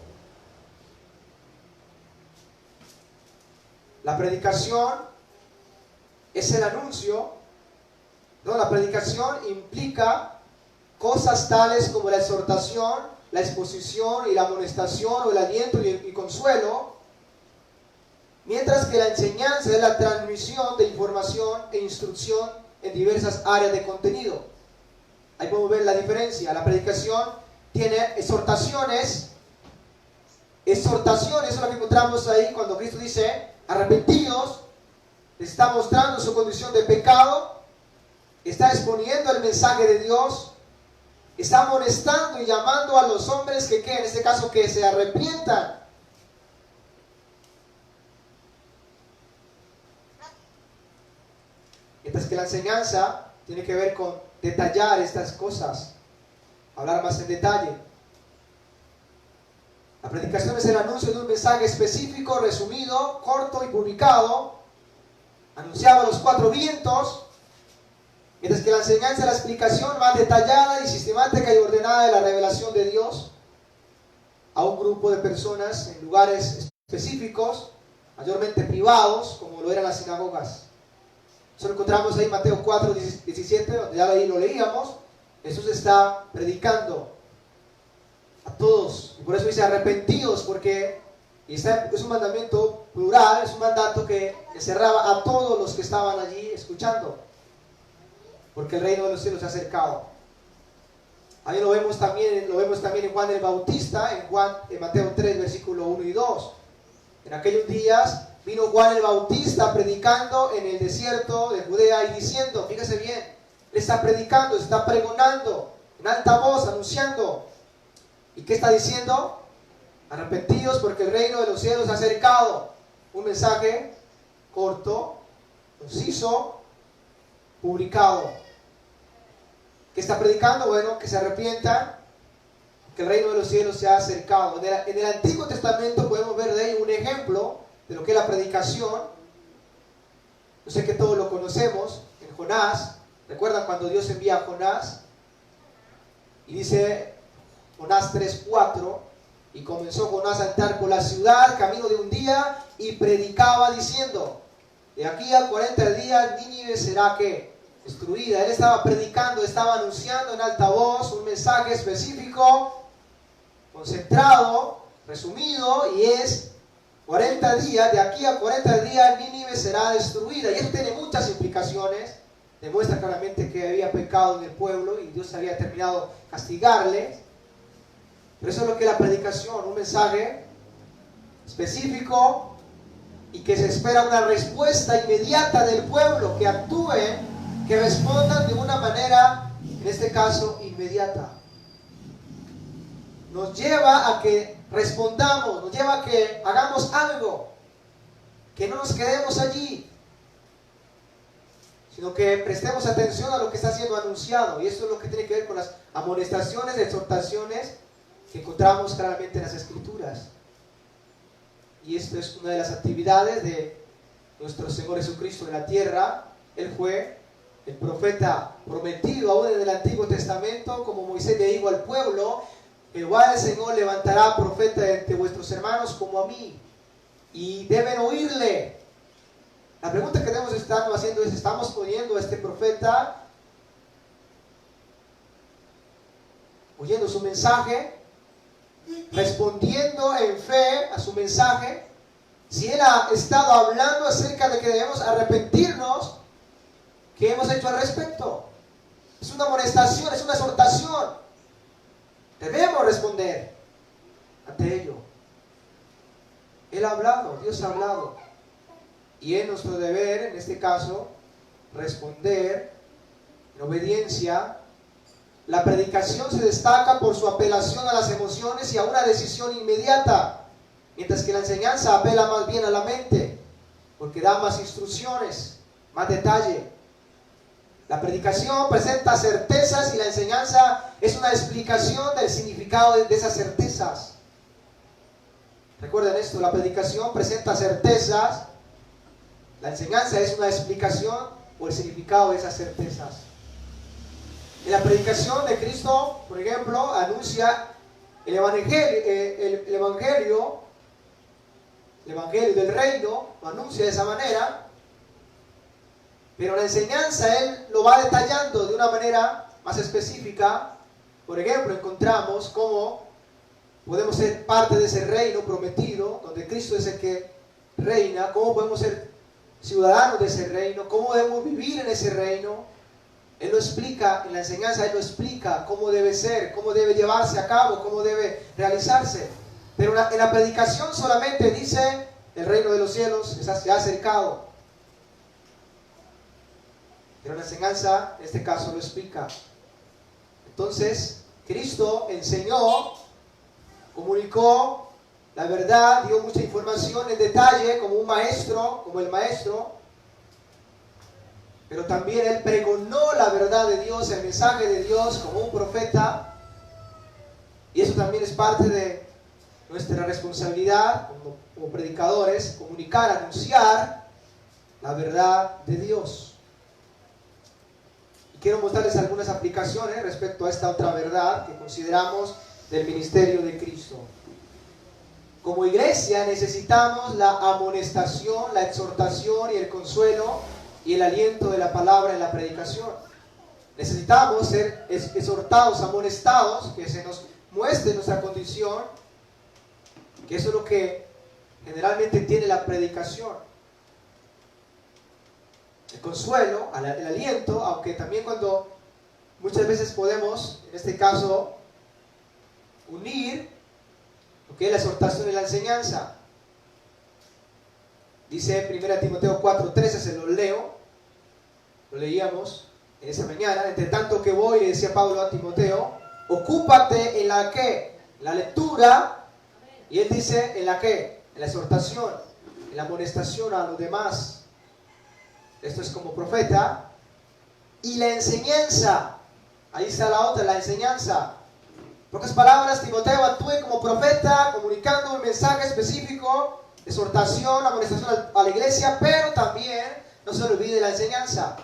La predicación es el anuncio, ¿no? La predicación implica cosas tales como la exhortación, la exposición y la amonestación, o el aliento y consuelo, mientras que la enseñanza es la transmisión de información e instrucción en diversas áreas de contenido. Ahí podemos ver la diferencia. La predicación tiene exhortaciones. Exhortaciones es lo que encontramos ahí cuando Cristo dice: arrepentidos. Está mostrando su condición de pecado, está exponiendo el mensaje de Dios, está amonestando y llamando a los hombres que en este caso que se arrepientan. Mientras que la enseñanza tiene que ver con detallar estas cosas, hablar más en detalle. La predicación es el anuncio de un mensaje específico, resumido, corto y publicado, anunciado a los cuatro vientos, mientras que la enseñanza es la explicación más detallada y sistemática y ordenada de la revelación de Dios a un grupo de personas en lugares específicos, mayormente privados, como lo eran las sinagogas. Eso lo encontramos ahí en Mateo 4, 17, donde ya ahí lo leíamos. Jesús está predicando a todos, y por eso dice arrepentidos, porque es un mandamiento plural, es un mandato que encerraba a todos los que estaban allí escuchando, porque el reino de los cielos se ha acercado. Ahí lo vemos también en Juan el Bautista, en Mateo 3, versículo 1 y 2. En aquellos días vino Juan el Bautista predicando en el desierto de Judea y diciendo, fíjese bien, él está predicando, está pregonando en alta voz, anunciando. ¿Y qué está diciendo? Arrepentidos porque el reino de los cielos se ha acercado. Un mensaje corto, conciso, publicado. ¿Qué está predicando? Bueno, que se arrepientan, que el reino de los cielos se ha acercado. En el Antiguo Testamento podemos ver de ahí un ejemplo de lo que es la predicación. Yo sé que todos lo conocemos, en Jonás. ¿Recuerdan cuando Dios envía a Jonás? Y dice Jonás 3:4, y comenzó Jonás a entrar por la ciudad, camino de un día, y predicaba diciendo. de aquí a 40 días Nínive será ¿qué? Destruida. Él estaba predicando, estaba anunciando en alta voz un mensaje específico, concentrado, resumido, y es 40 días, de aquí a 40 días Nínive será destruida. Y eso tiene muchas implicaciones. Demuestra claramente que había pecado en el pueblo y Dios había terminado castigarle. Pero eso es lo que es la predicación, un mensaje específico y que se espera una respuesta inmediata del pueblo, que actúen, que respondan de una manera, en este caso, inmediata. Nos lleva a que respondamos, nos lleva a que hagamos algo, que no nos quedemos allí, sino que prestemos atención a lo que está siendo anunciado. Y esto es lo que tiene que ver con las amonestaciones, exhortaciones que encontramos claramente en las Escrituras. Y esto es una de las actividades de nuestro Señor Jesucristo en la tierra. Él fue el profeta prometido aún en el Antiguo Testamento, como Moisés le dijo al pueblo: Jehová el Señor levantará profeta entre vuestros hermanos como a mí, y deben oírle. La pregunta que debemos estar haciendo es: ¿estamos oyendo a este profeta? ¿Oyendo su mensaje? ¿Respondiendo en fe a su mensaje? Si él ha estado hablando acerca de que debemos arrepentirnos, ¿qué hemos hecho al respecto? Es una amonestación, es una exhortación. Debemos responder ante ello. Él ha hablado, Dios ha hablado. Y es nuestro deber, en este caso, responder en obediencia. La predicación se destaca por su apelación a las emociones y a una decisión inmediata, mientras que la enseñanza apela más bien a la mente, porque da más instrucciones, más detalle. La predicación presenta certezas y la enseñanza es una explicación del significado de esas certezas. Recuerden esto: la predicación presenta certezas, la enseñanza es una explicación o el significado de esas certezas. En la predicación de Cristo, por ejemplo, anuncia el evangelio del reino, lo anuncia de esa manera, pero la enseñanza Él lo va detallando de una manera más específica. Por ejemplo, encontramos cómo podemos ser parte de ese reino prometido, donde Cristo es el que reina, cómo podemos ser ciudadanos de ese reino, cómo debemos vivir en ese reino. Él lo explica, en la enseñanza Él lo explica cómo debe ser, cómo debe llevarse a cabo, cómo debe realizarse. Pero en la predicación solamente dice: el reino de los cielos se ha acercado. Pero en la enseñanza, en este caso, lo explica. Entonces, Cristo enseñó, comunicó la verdad, dio mucha información en detalle, como un maestro, como el maestro. Pero también Él pregonó la verdad de Dios, el mensaje de Dios, como un profeta. Y eso también es parte de nuestra responsabilidad como predicadores: comunicar, anunciar la verdad de Dios. Y quiero mostrarles algunas aplicaciones respecto a esta otra verdad que consideramos del ministerio de Cristo. Como iglesia necesitamos la amonestación, la exhortación y el consuelo y el aliento de la palabra en la predicación. Necesitamos ser exhortados, amonestados, que se nos muestre nuestra condición, que eso es lo que generalmente tiene la predicación. El consuelo, el aliento, aunque también cuando muchas veces podemos, en este caso, unir lo que es la exhortación y la enseñanza. Dice 1 Timoteo 4:13, se lo leo, lo leíamos en esa mañana: entre tanto que voy, le decía Pablo a Timoteo, ocúpate en la ¿qué? La lectura. Y él dice: ¿en la qué? En la exhortación, en la amonestación a los demás. Esto es como profeta. Y la enseñanza, ahí está la otra, la enseñanza. En pocas palabras, Timoteo actúe como profeta, comunicando un mensaje específico, exhortación, amonestación a la iglesia, pero también no se olvide la enseñanza.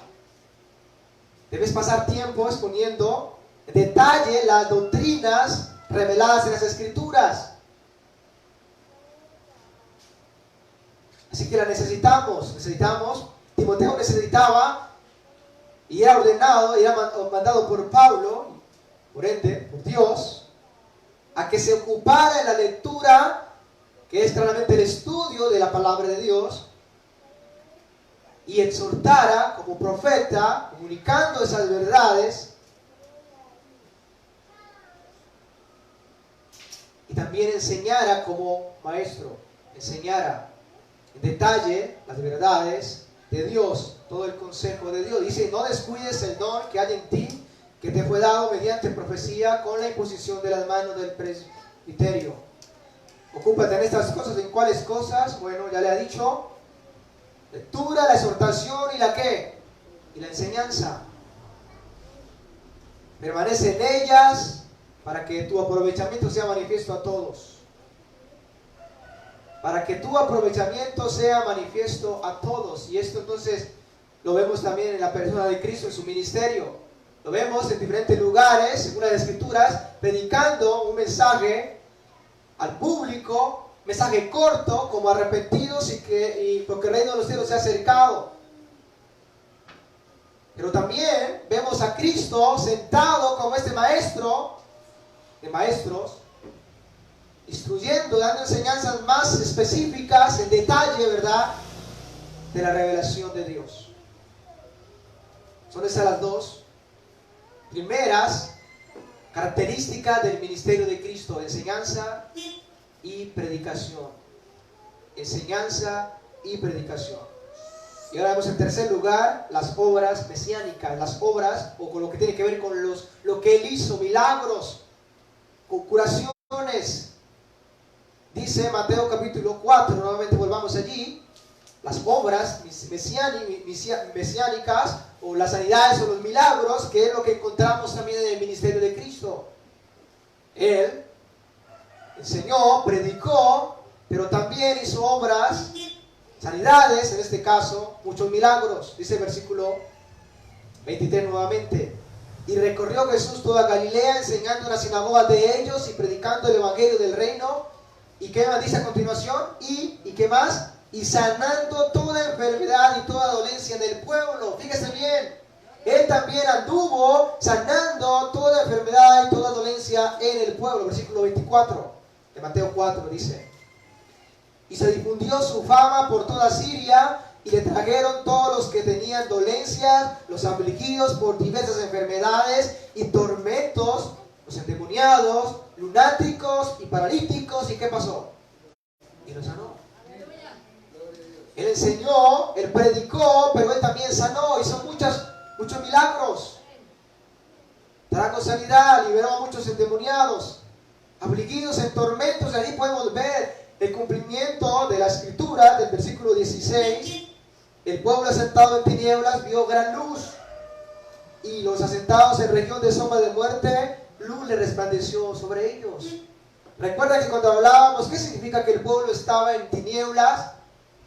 Debes pasar tiempo exponiendo en detalle las doctrinas reveladas en las Escrituras. Así que la necesitamos. Timoteo necesitaba y era ordenado, y era mandado por Pablo, por ende, por Dios, a que se ocupara en la lectura, que es claramente el estudio de la palabra de Dios, y exhortara como profeta, comunicando esas verdades, y también enseñara como maestro, enseñara en detalle las verdades de Dios, todo el consejo de Dios. Dice, no descuides el don que hay en ti, que te fue dado mediante profecía con la imposición de las manos del presbiterio. Ocúpate en estas cosas. ¿En cuáles cosas? Bueno, ya le ha dicho, lectura, la exhortación y la ¿qué? Y la enseñanza. Permanece en ellas para que tu aprovechamiento sea manifiesto a todos. Para que tu aprovechamiento sea manifiesto a todos. Y esto entonces lo vemos también en la persona de Cristo, en su ministerio. Lo vemos en diferentes lugares, según las Escrituras, predicando un mensaje al público, mensaje corto, como arrepentidos y porque el reino de los cielos se ha acercado. Pero también vemos a Cristo sentado como este maestro de maestros, instruyendo, dando enseñanzas más específicas, en detalle, ¿verdad?, de la revelación de Dios. Son esas las dos primeras características del ministerio de Cristo: enseñanza y predicación. Enseñanza y predicación. Y ahora vemos en tercer lugar las obras mesiánicas, las obras, o con lo que tiene que ver con lo que Él hizo, milagros, con curaciones. Dice Mateo capítulo 4, nuevamente volvamos allí, las obras mesiánicas, o las sanidades o los milagros, que es lo que encontramos también en el ministerio de Cristo. Él enseñó, predicó, pero también hizo obras, sanidades, en este caso, muchos milagros. Dice el versículo 23 nuevamente. Y recorrió Jesús toda Galilea, enseñando en las sinagogas de ellos y predicando el evangelio del reino. ¿Y qué más dice a continuación? ¿Y qué más? Y sanando toda enfermedad y toda dolencia en el pueblo. Fíjese bien, Él también anduvo sanando toda enfermedad y toda dolencia en el pueblo. Versículo 24 de Mateo 4 dice: y se difundió su fama por toda Siria, y le trajeron todos los que tenían dolencias, los afligidos por diversas enfermedades y tormentos, los endemoniados, lunáticos y paralíticos. ¿Y qué pasó? Y los sanó. Él enseñó, Él predicó, pero Él también sanó. Hizo muchos milagros. Trajo sanidad, liberó a muchos endemoniados, afligidos en tormentos. Y allí podemos ver el cumplimiento de la Escritura del versículo 16. El pueblo asentado en tinieblas vio gran luz, y los asentados en región de sombra de muerte, luz le resplandeció sobre ellos. Recuerda que cuando hablábamos, ¿qué significa que el pueblo estaba en tinieblas?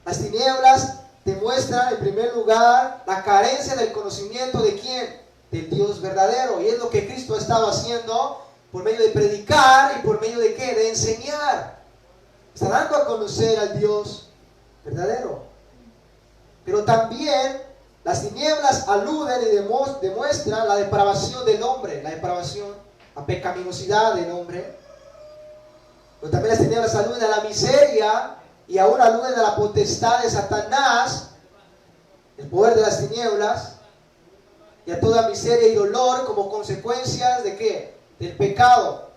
Las tinieblas demuestran, en primer lugar, la carencia del conocimiento de ¿quién? Del Dios verdadero. Y es lo que Cristo estaba haciendo por medio de predicar y por medio de ¿qué? De enseñar. Está dando a conocer al Dios verdadero. Pero también las tinieblas aluden y demuestran la depravación del hombre, la depravación, la pecaminosidad del hombre. Pero también las tinieblas aluden a la miseria y aún aluden a la potestad de Satanás, el poder de las tinieblas, y a toda miseria y dolor como consecuencias ¿de qué? Del pecado.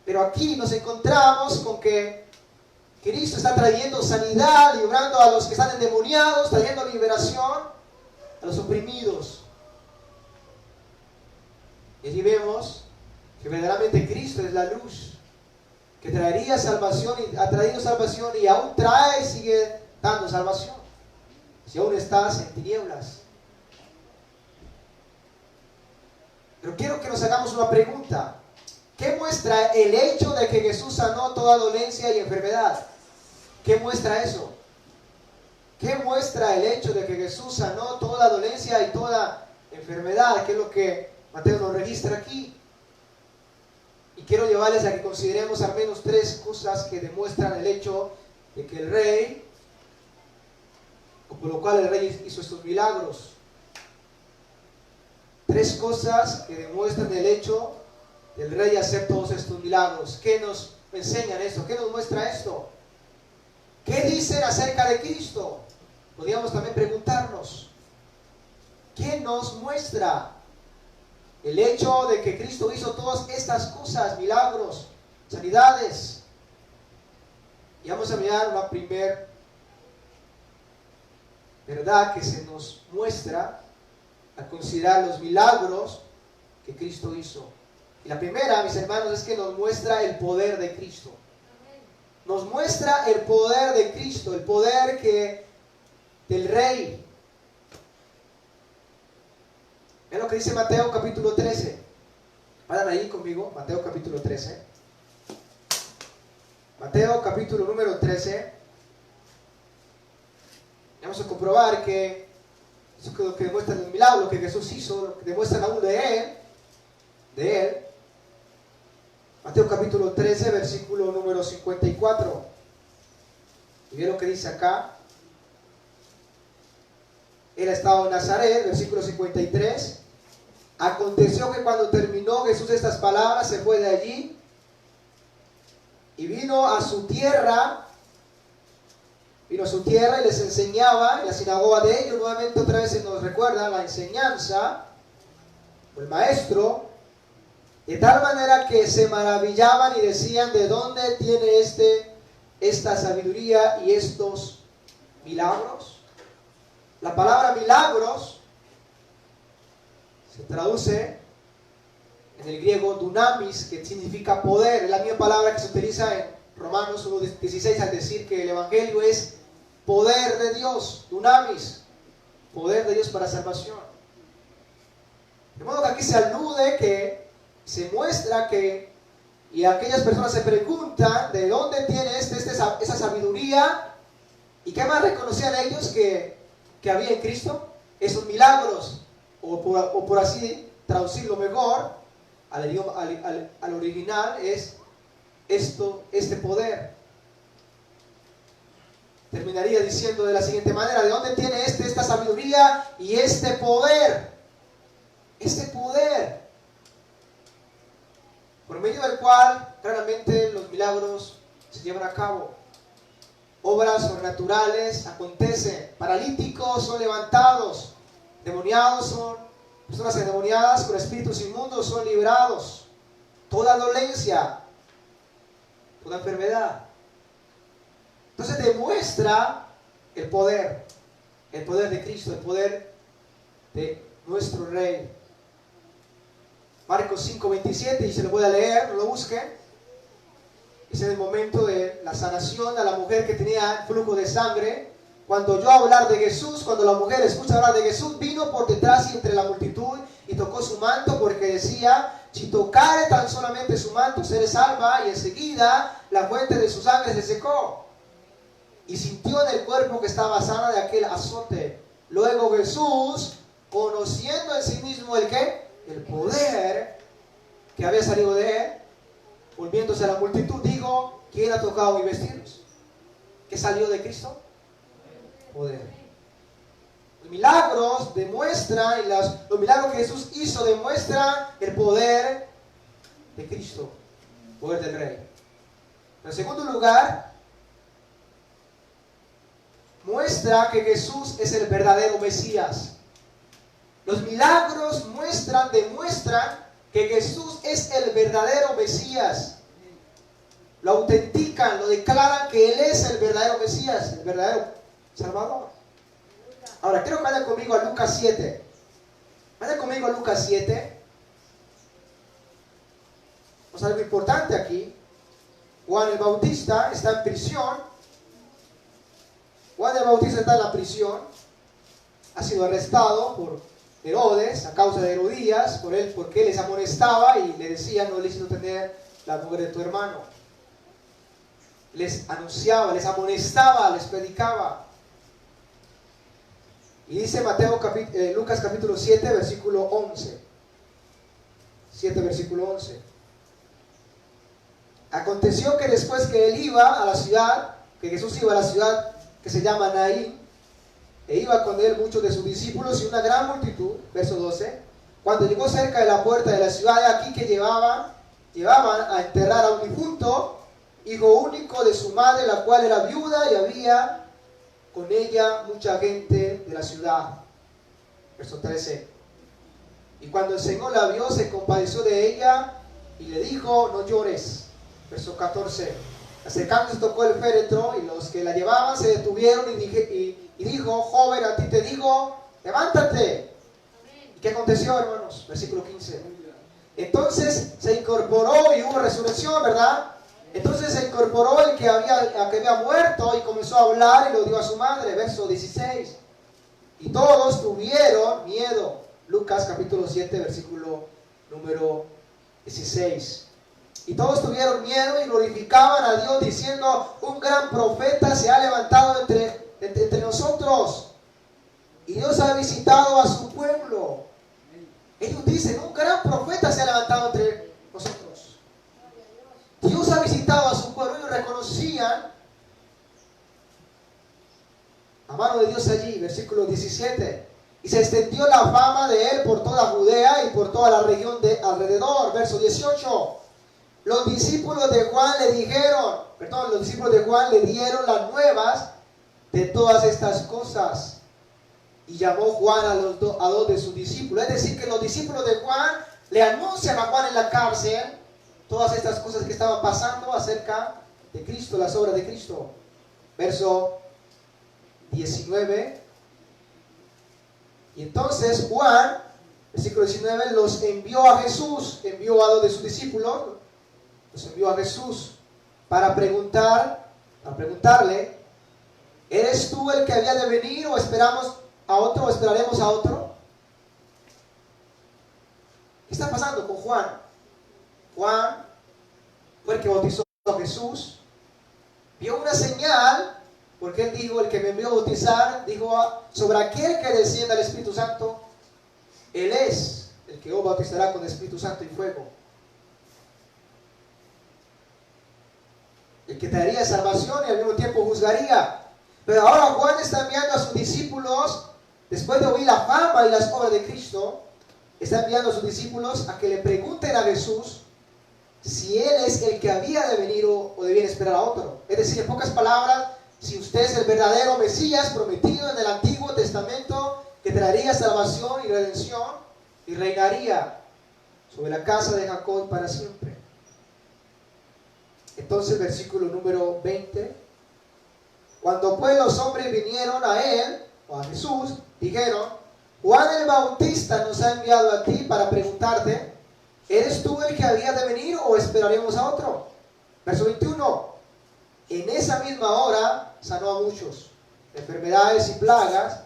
Pero aquí nos encontramos con que Cristo está trayendo sanidad, librando a los que están endemoniados, trayendo liberación a los oprimidos. Y allí vemos que verdaderamente Cristo es la luz que traería salvación, y ha traído salvación, y aún trae y sigue dando salvación si aún estás en tinieblas. Pero quiero que nos hagamos una pregunta. ¿Qué muestra el hecho de que Jesús sanó toda dolencia y enfermedad? ¿Qué muestra eso? ¿Qué muestra el hecho de que Jesús sanó toda dolencia y toda enfermedad? ¿Qué es lo que Mateo nos registra aquí? Y quiero llevarles a que consideremos al menos tres cosas que demuestran el hecho de que el Rey por lo cual el rey hizo estos milagros. Tres cosas que demuestran el hecho del rey hacer todos estos milagros. ¿Qué nos enseñan esto? ¿Qué nos muestra esto? ¿Qué dicen acerca de Cristo? Podríamos también preguntarnos, ¿qué nos muestra el hecho de que Cristo hizo todas estas cosas, milagros, sanidades? Y vamos a mirar una primera verdad que se nos muestra al considerar los milagros que Cristo hizo. Y la primera, mis hermanos, es que nos muestra el poder de Cristo. Nos muestra el poder de Cristo, el poder del Rey. Vean lo que dice Mateo capítulo 13. Vayan ahí conmigo, Mateo capítulo 13. Mateo capítulo número 13. Vamos a comprobar que eso es lo que demuestra el milagro, lo que Jesús hizo, lo que demuestra aún de Él. Mateo capítulo 13, versículo número 54. Y ve lo que dice acá. Él ha estado en Nazaret, versículo 53. Aconteció que cuando terminó Jesús estas palabras, se fue de allí y vino a su tierra y les enseñaba en la sinagoga de ellos. Nuevamente otra vez se nos recuerda la enseñanza, el maestro, de tal manera que se maravillaban y decían: ¿de dónde tiene esta sabiduría y estos milagros? La palabra milagros se traduce en el griego dunamis, que significa poder. Es la misma palabra que se utiliza en Romanos 1:16 al decir que el Evangelio es poder de Dios, dunamis, poder de Dios para salvación. De modo que aquí se alude se muestra que, y aquellas personas se preguntan de dónde tiene esa sabiduría, y qué más reconocían ellos que había en Cristo, esos milagros, o por así traducirlo mejor al original, es este poder. Terminaría diciendo de la siguiente manera: ¿de dónde tiene esta sabiduría y este poder? Este poder, por medio del cual claramente los milagros se llevan a cabo. Obras sobrenaturales acontecen, paralíticos son levantados, personas endemoniadas con espíritus inmundos son librados. Toda dolencia, toda enfermedad. Entonces demuestra el poder de Cristo, el poder de nuestro Rey. Marcos 5:27, y se lo voy a leer, no lo busquen. Es en el momento de la sanación a la mujer que tenía flujo de sangre. Cuando oyó hablar de Jesús, cuando la mujer escucha hablar de Jesús, vino por detrás y entre la multitud y tocó su manto, porque decía: si tocare tan solamente su manto, seré salva. Y enseguida la fuente de su sangre se secó, y sintió en el cuerpo que estaba sana de aquel azote. Luego Jesús, conociendo en sí mismo el poder que había salido de él, volviéndose a la multitud, dijo: ¿quién ha tocado mis vestidos? ¿Qué salió de Cristo? Poder. Los milagros demuestran, y los milagros que Jesús hizo demuestran el poder de Cristo, el poder del Rey. En segundo lugar, muestra que Jesús es el verdadero Mesías. Los milagros demuestran que Jesús es el verdadero Mesías. Lo autentican, lo declaran que Él es el verdadero Mesías, el verdadero Salvador. Ahora, quiero que vayan conmigo a Lucas 7. Vayan conmigo a Lucas 7. Vamos a ver algo importante aquí. Juan el Bautista está en prisión. Juan el Bautista está en la prisión. Ha sido arrestado por Herodes a causa de Herodías, porque él les amonestaba y le decía: no es lícito tener la mujer de tu hermano. Les anunciaba, les amonestaba, les predicaba. Y dice Lucas capítulo 7, versículo 11. 7, versículo 11. Aconteció que después que él iba a la ciudad, que Jesús iba a la ciudad que se llama Naín, e iba con él muchos de sus discípulos y una gran multitud. Verso 12. Cuando llegó cerca de la puerta de la ciudad, de aquí que llevaban a enterrar a un difunto, hijo único de su madre, la cual era viuda, y había con ella mucha gente de la ciudad. Verso 13. Y cuando el Señor la vio, se compadeció de ella y le dijo: no llores. Verso 14. Acercándose tocó el féretro, y los que la llevaban se detuvieron y dijo: joven, a ti te digo, levántate. ¿Y qué aconteció, hermanos? Versículo 15. Entonces se incorporó y hubo resurrección, ¿verdad? Entonces se incorporó el que había muerto y comenzó a hablar y lo dio a su madre. Verso 16. Y todos tuvieron miedo. Lucas capítulo 7, versículo número 16. Y todos tuvieron miedo y glorificaban a Dios diciendo: un gran profeta se ha levantado entre nosotros, y Dios ha visitado a su pueblo. Ellos dicen: un gran profeta se ha levantado entre nosotros. Dios ha visitado a su pueblo. Ellos reconocían la mano de Dios allí. Versículo 17. Y se extendió la fama de él por toda Judea y por toda la región de alrededor. Verso 18. Los discípulos de Juan le dieron las nuevas de todas estas cosas. Y llamó Juan a dos de sus discípulos. Es decir, que los discípulos de Juan le anuncian a Juan en la cárcel todas estas cosas que estaban pasando acerca de Cristo, las obras de Cristo. Verso 19. Y entonces Juan, versículo 19, los envió a Jesús, envió a dos de sus discípulos, los envió a Jesús para preguntarle: ¿eres tú el que había de venir o esperamos a otro o esperaremos a otro? ¿Qué está pasando con Juan? Juan fue el que bautizó a Jesús, vio una señal, porque él dijo: el que me envió a bautizar, dijo sobre aquel que descienda el Espíritu Santo, él es el que os bautizará con el Espíritu Santo y fuego. El que traería salvación y al mismo tiempo juzgaría. Pero ahora Juan está enviando a sus discípulos, después de oír la fama y las obras de Cristo, está enviando a sus discípulos a que le pregunten a Jesús si él es el que había de venir o debían esperar a otro. Es decir, en pocas palabras, si usted es el verdadero Mesías prometido en el Antiguo Testamento, que traería salvación y redención y reinaría sobre la casa de Jacob para siempre. Entonces, versículo número 20. Cuando pues los hombres vinieron a él, o a Jesús, dijeron: Juan el Bautista nos ha enviado a ti para preguntarte: ¿eres tú el que había de venir o esperaremos a otro? Verso 21. En esa misma hora sanó a muchos de enfermedades y plagas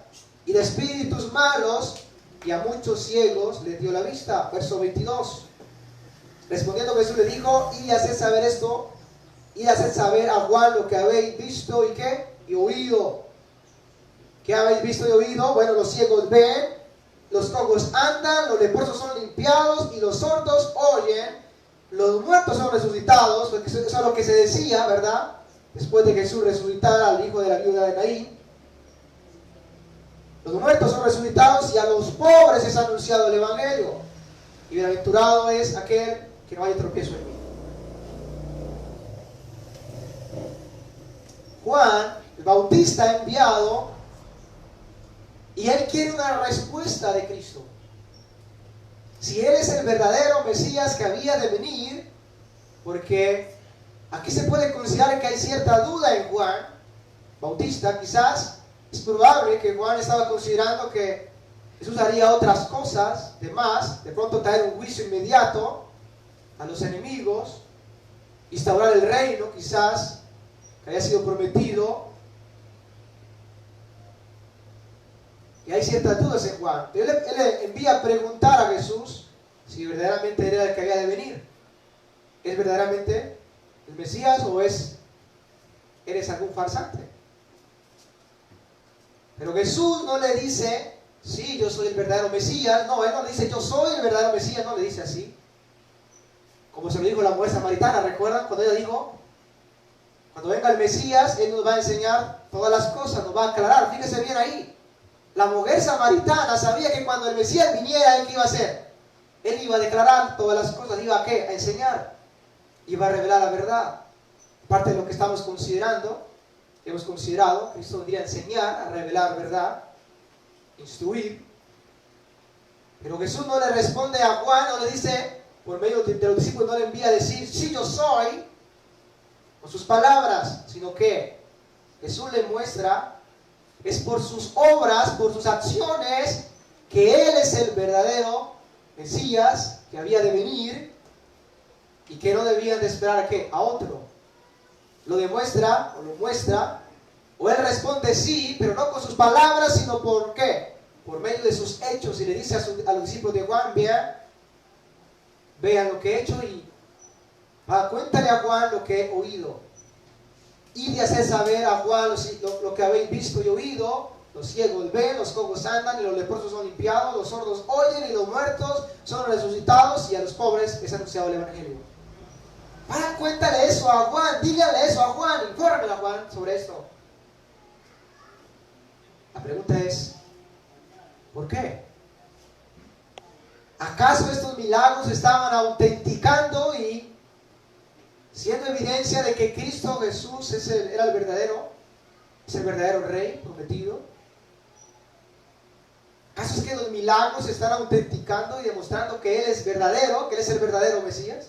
y de espíritus malos, y a muchos ciegos les dio la vista. Verso 22. Respondiendo Jesús le dijo: y haced saber esto, y haced saber a Juan lo que habéis visto y qué, y oído. ¿Qué habéis visto y oído? Bueno, los ciegos ven, los cojos andan, los leprosos son limpiados y los sordos oyen, los muertos son resucitados, porque eso es lo que se decía, ¿verdad? Después de Jesús resucitar al hijo de la viuda de Naín. Los muertos son resucitados y a los pobres es anunciado el Evangelio. Y bienaventurado es aquel que no haya tropiezo en mí. Juan, el Bautista, enviado, y él quiere una respuesta de Cristo. Si él es el verdadero Mesías que había de venir, porque aquí se puede considerar que hay cierta duda en Juan Bautista. Quizás es probable que Juan estaba considerando que Jesús haría otras cosas de más, de pronto traer un juicio inmediato a los enemigos, instaurar el reino quizás que haya sido prometido. Y hay ciertas dudas en Juan. Él le envía a preguntar a Jesús si verdaderamente era el que había de venir. ¿Es verdaderamente el Mesías o eres algún farsante? Pero Jesús no le dice: sí, yo soy el verdadero Mesías. No, él no le dice: yo soy el verdadero Mesías. No le dice así. Como se lo dijo la mujer samaritana. ¿Recuerdan cuando ella dijo: cuando venga el Mesías, él nos va a enseñar todas las cosas, nos va a aclarar? Fíjese bien ahí. La mujer samaritana sabía que cuando el Mesías viniera, ¿él qué iba a hacer? Él iba a declarar todas las cosas, iba a ¿qué? A enseñar, iba a revelar la verdad. Parte de lo que estamos considerando, hemos considerado, Cristo vendría a enseñar, a revelar verdad, instruir. Pero Jesús no le responde a Juan, no le dice, por medio de los discípulos, no le envía a decir, sí, yo soy, con sus palabras, sino que Jesús le muestra, es por sus obras, por sus acciones, que Él es el verdadero Mesías que había de venir y que no debían de esperar a ¿qué? A otro. Lo demuestra, o lo muestra, o Él responde sí, pero no con sus palabras, sino por ¿qué? Por medio de sus hechos, y le dice a los discípulos de Juan, vean lo que he hecho y cuéntale a Juan lo que he oído. Y de hacer saber a Juan lo que habéis visto y oído. Los ciegos ven, los cojos andan, y los leprosos son limpiados, los sordos oyen, y los muertos son resucitados, y a los pobres es anunciado el Evangelio. Cuéntale eso a Juan, dígale eso a Juan, infórmale a Juan sobre esto. La pregunta es, ¿por qué? ¿Acaso estos milagros estaban autenticando y siendo evidencia de que Cristo Jesús era el verdadero Rey prometido? ¿Acaso es que los milagros están autenticando y demostrando que Él es verdadero, que Él es el verdadero Mesías?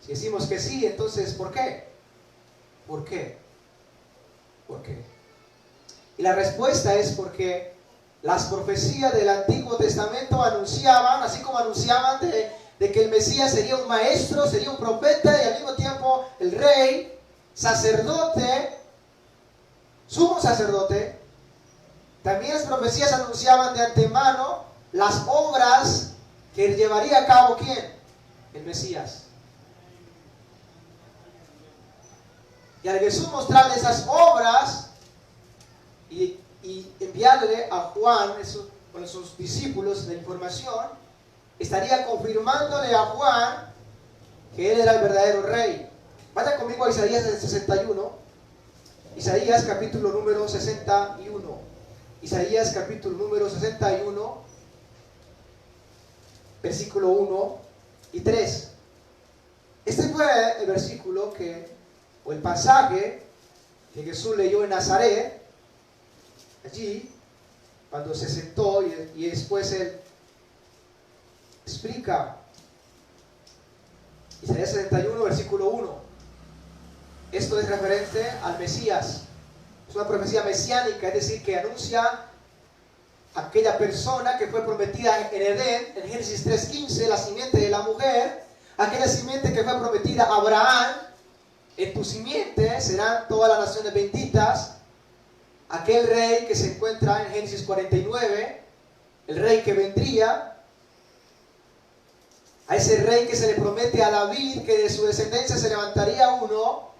Si decimos que sí, entonces ¿por qué? ¿Por qué? ¿Por qué? Y la respuesta es porque las profecías del Antiguo Testamento anunciaban, así como anunciaban de que el Mesías sería un maestro, sería un profeta y al mismo tiempo el rey, sacerdote, sumo sacerdote. También las profecías anunciaban de antemano las obras que llevaría a cabo ¿quién? El Mesías. Y al Jesús mostrarle esas obras y enviarle a Juan con sus discípulos la información, estaría confirmándole a Juan que Él era el verdadero Rey. Vaya conmigo a Isaías 61, Isaías capítulo número 61. Isaías capítulo número 61, versículo 1 y 3. Este fue el versículo o el pasaje que Jesús leyó en Nazaret, allí, cuando se sentó y después Él explica. Isaías 61, versículo 1. Esto es referente al Mesías. Es una profecía mesiánica, es decir, que anuncia a aquella persona que fue prometida en Edén, en Génesis 3:15, la simiente de la mujer, aquella simiente que fue prometida a Abraham, en tu simiente serán todas las naciones benditas, aquel rey que se encuentra en Génesis 49, el rey que vendría, a ese rey que se le promete a David, que de su descendencia se levantaría uno,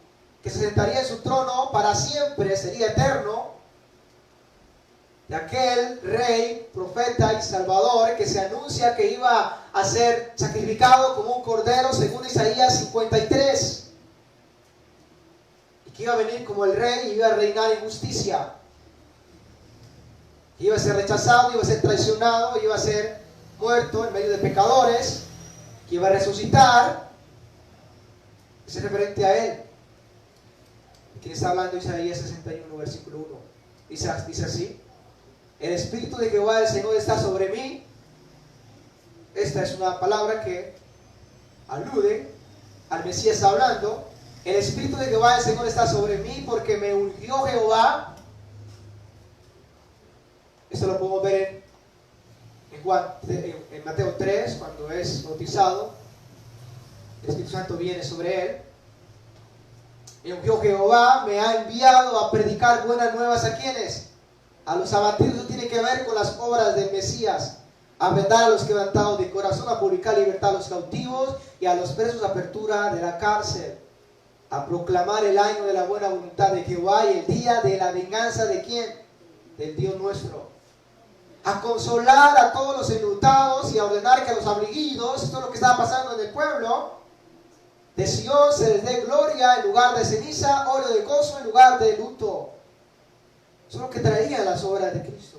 que se sentaría en su trono para siempre, sería eterno, de aquel rey, profeta y salvador que se anuncia que iba a ser sacrificado como un cordero según Isaías 53, y que iba a venir como el rey y iba a reinar en justicia, iba a ser rechazado, iba a ser traicionado, iba a ser muerto en medio de pecadores, que iba a resucitar. Es referente a Él. ¿Quién está hablando? Isaías 61, versículo 1. Dice así: el Espíritu de Jehová el Señor está sobre mí. Esta es una palabra que alude al Mesías hablando. El Espíritu de Jehová el Señor está sobre mí porque me ungió Jehová. Esto lo podemos ver en Mateo 3, cuando es bautizado. El Espíritu Santo viene sobre él. Me ungió Jehová, me ha enviado a predicar buenas nuevas a quienes, a los abatidos. Eso tiene que ver con las obras del Mesías, a vendar a los quebrantados de corazón, a publicar libertad a los cautivos y a los presos apertura de la cárcel, a proclamar el año de la buena voluntad de Jehová y el día de la venganza de quién, del Dios nuestro, a consolar a todos los enlutados y a ordenar que a los afligidos, esto es lo que estaba pasando en el pueblo de Sion, se les dé gloria en lugar de ceniza, óleo de gozo en lugar de luto, Eso es lo que traía las obras de Cristo.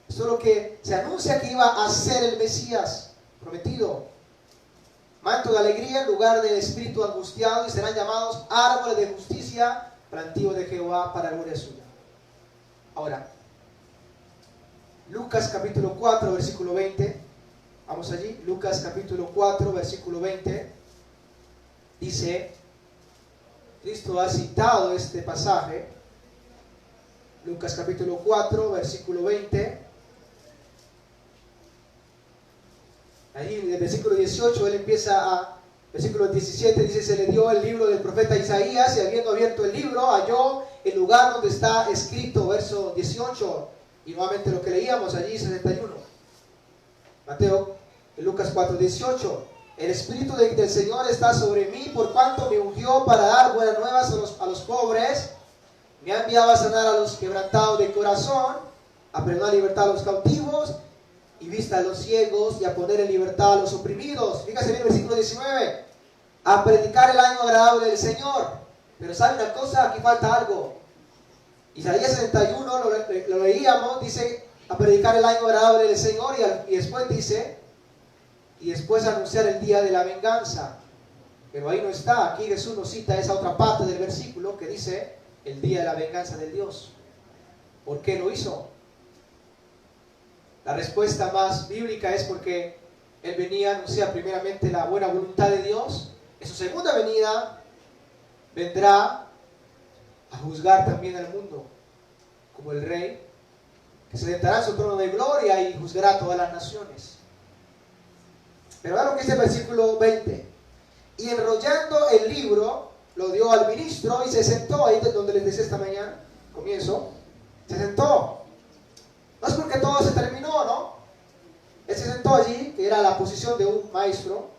Eso es lo que se anuncia que iba a ser el Mesías prometido. Manto de alegría en lugar del espíritu angustiado, y serán llamados árboles de justicia, plantío de Jehová para gloria suya. Ahora, Lucas capítulo 4, versículo 20. Vamos allí. Lucas capítulo 4, versículo 20. Dice, Cristo ha citado este pasaje. Lucas capítulo 4, versículo 20. Allí en el versículo 18 él empieza a, versículo 17 dice, se le dio el libro del profeta Isaías, y habiendo abierto el libro, halló el lugar donde está escrito, verso 18, y nuevamente lo que leíamos allí, 61. Mateo, en Lucas 4, 18, el Espíritu del Señor está sobre mí, por cuanto me ungió para dar buenas nuevas a los pobres, me ha enviado a sanar a los quebrantados de corazón, a pregonar libertad a los cautivos, y vista a los ciegos, y a poner en libertad a los oprimidos. Fíjate bien el versículo 19. A predicar el año agradable del Señor. Pero ¿sabe una cosa? Aquí falta algo. Isaías 61, lo leíamos, dice, a predicar el año agradable del Señor, y después dice, y después anunciar el día de la venganza. Pero ahí no está. Aquí Jesús nos cita esa otra parte del versículo que dice, el día de la venganza del Dios. ¿Por qué lo hizo? La respuesta más bíblica es porque Él venía a anunciar primeramente la buena voluntad de Dios. En su segunda venida vendrá a juzgar también al mundo como el Rey, que se sentará en su trono de gloria y juzgará a todas las naciones. Pero vean lo que dice el versículo 20. Y enrollando el libro, lo dio al ministro y se sentó, ahí donde les decía esta mañana, comienzo, se sentó. No es porque todo se terminó, ¿no? Él se sentó allí, que era la posición de un maestro,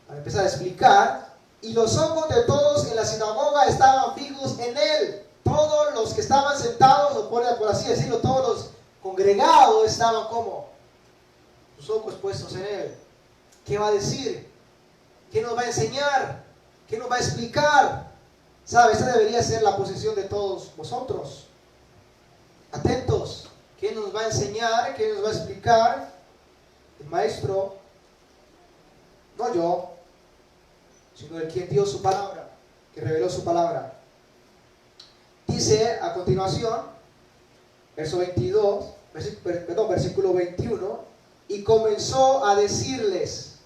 para empezar a explicar, y los ojos de todos en la sinagoga estaban fijos en él. Todos los que estaban sentados, o por así decirlo, todos los congregados estaban como sus ojos puestos en él. ¿Qué va a decir? ¿Qué nos va a enseñar? ¿Qué nos va a explicar? ¿Sabe? Esa debería ser la posición de todos vosotros. Atentos. ¿Qué nos va a enseñar? ¿Qué nos va a explicar? El maestro, no yo, sino el quien dio su palabra, que reveló su palabra. Dice a continuación, verso 22, versículo 21, y comenzó a decirles,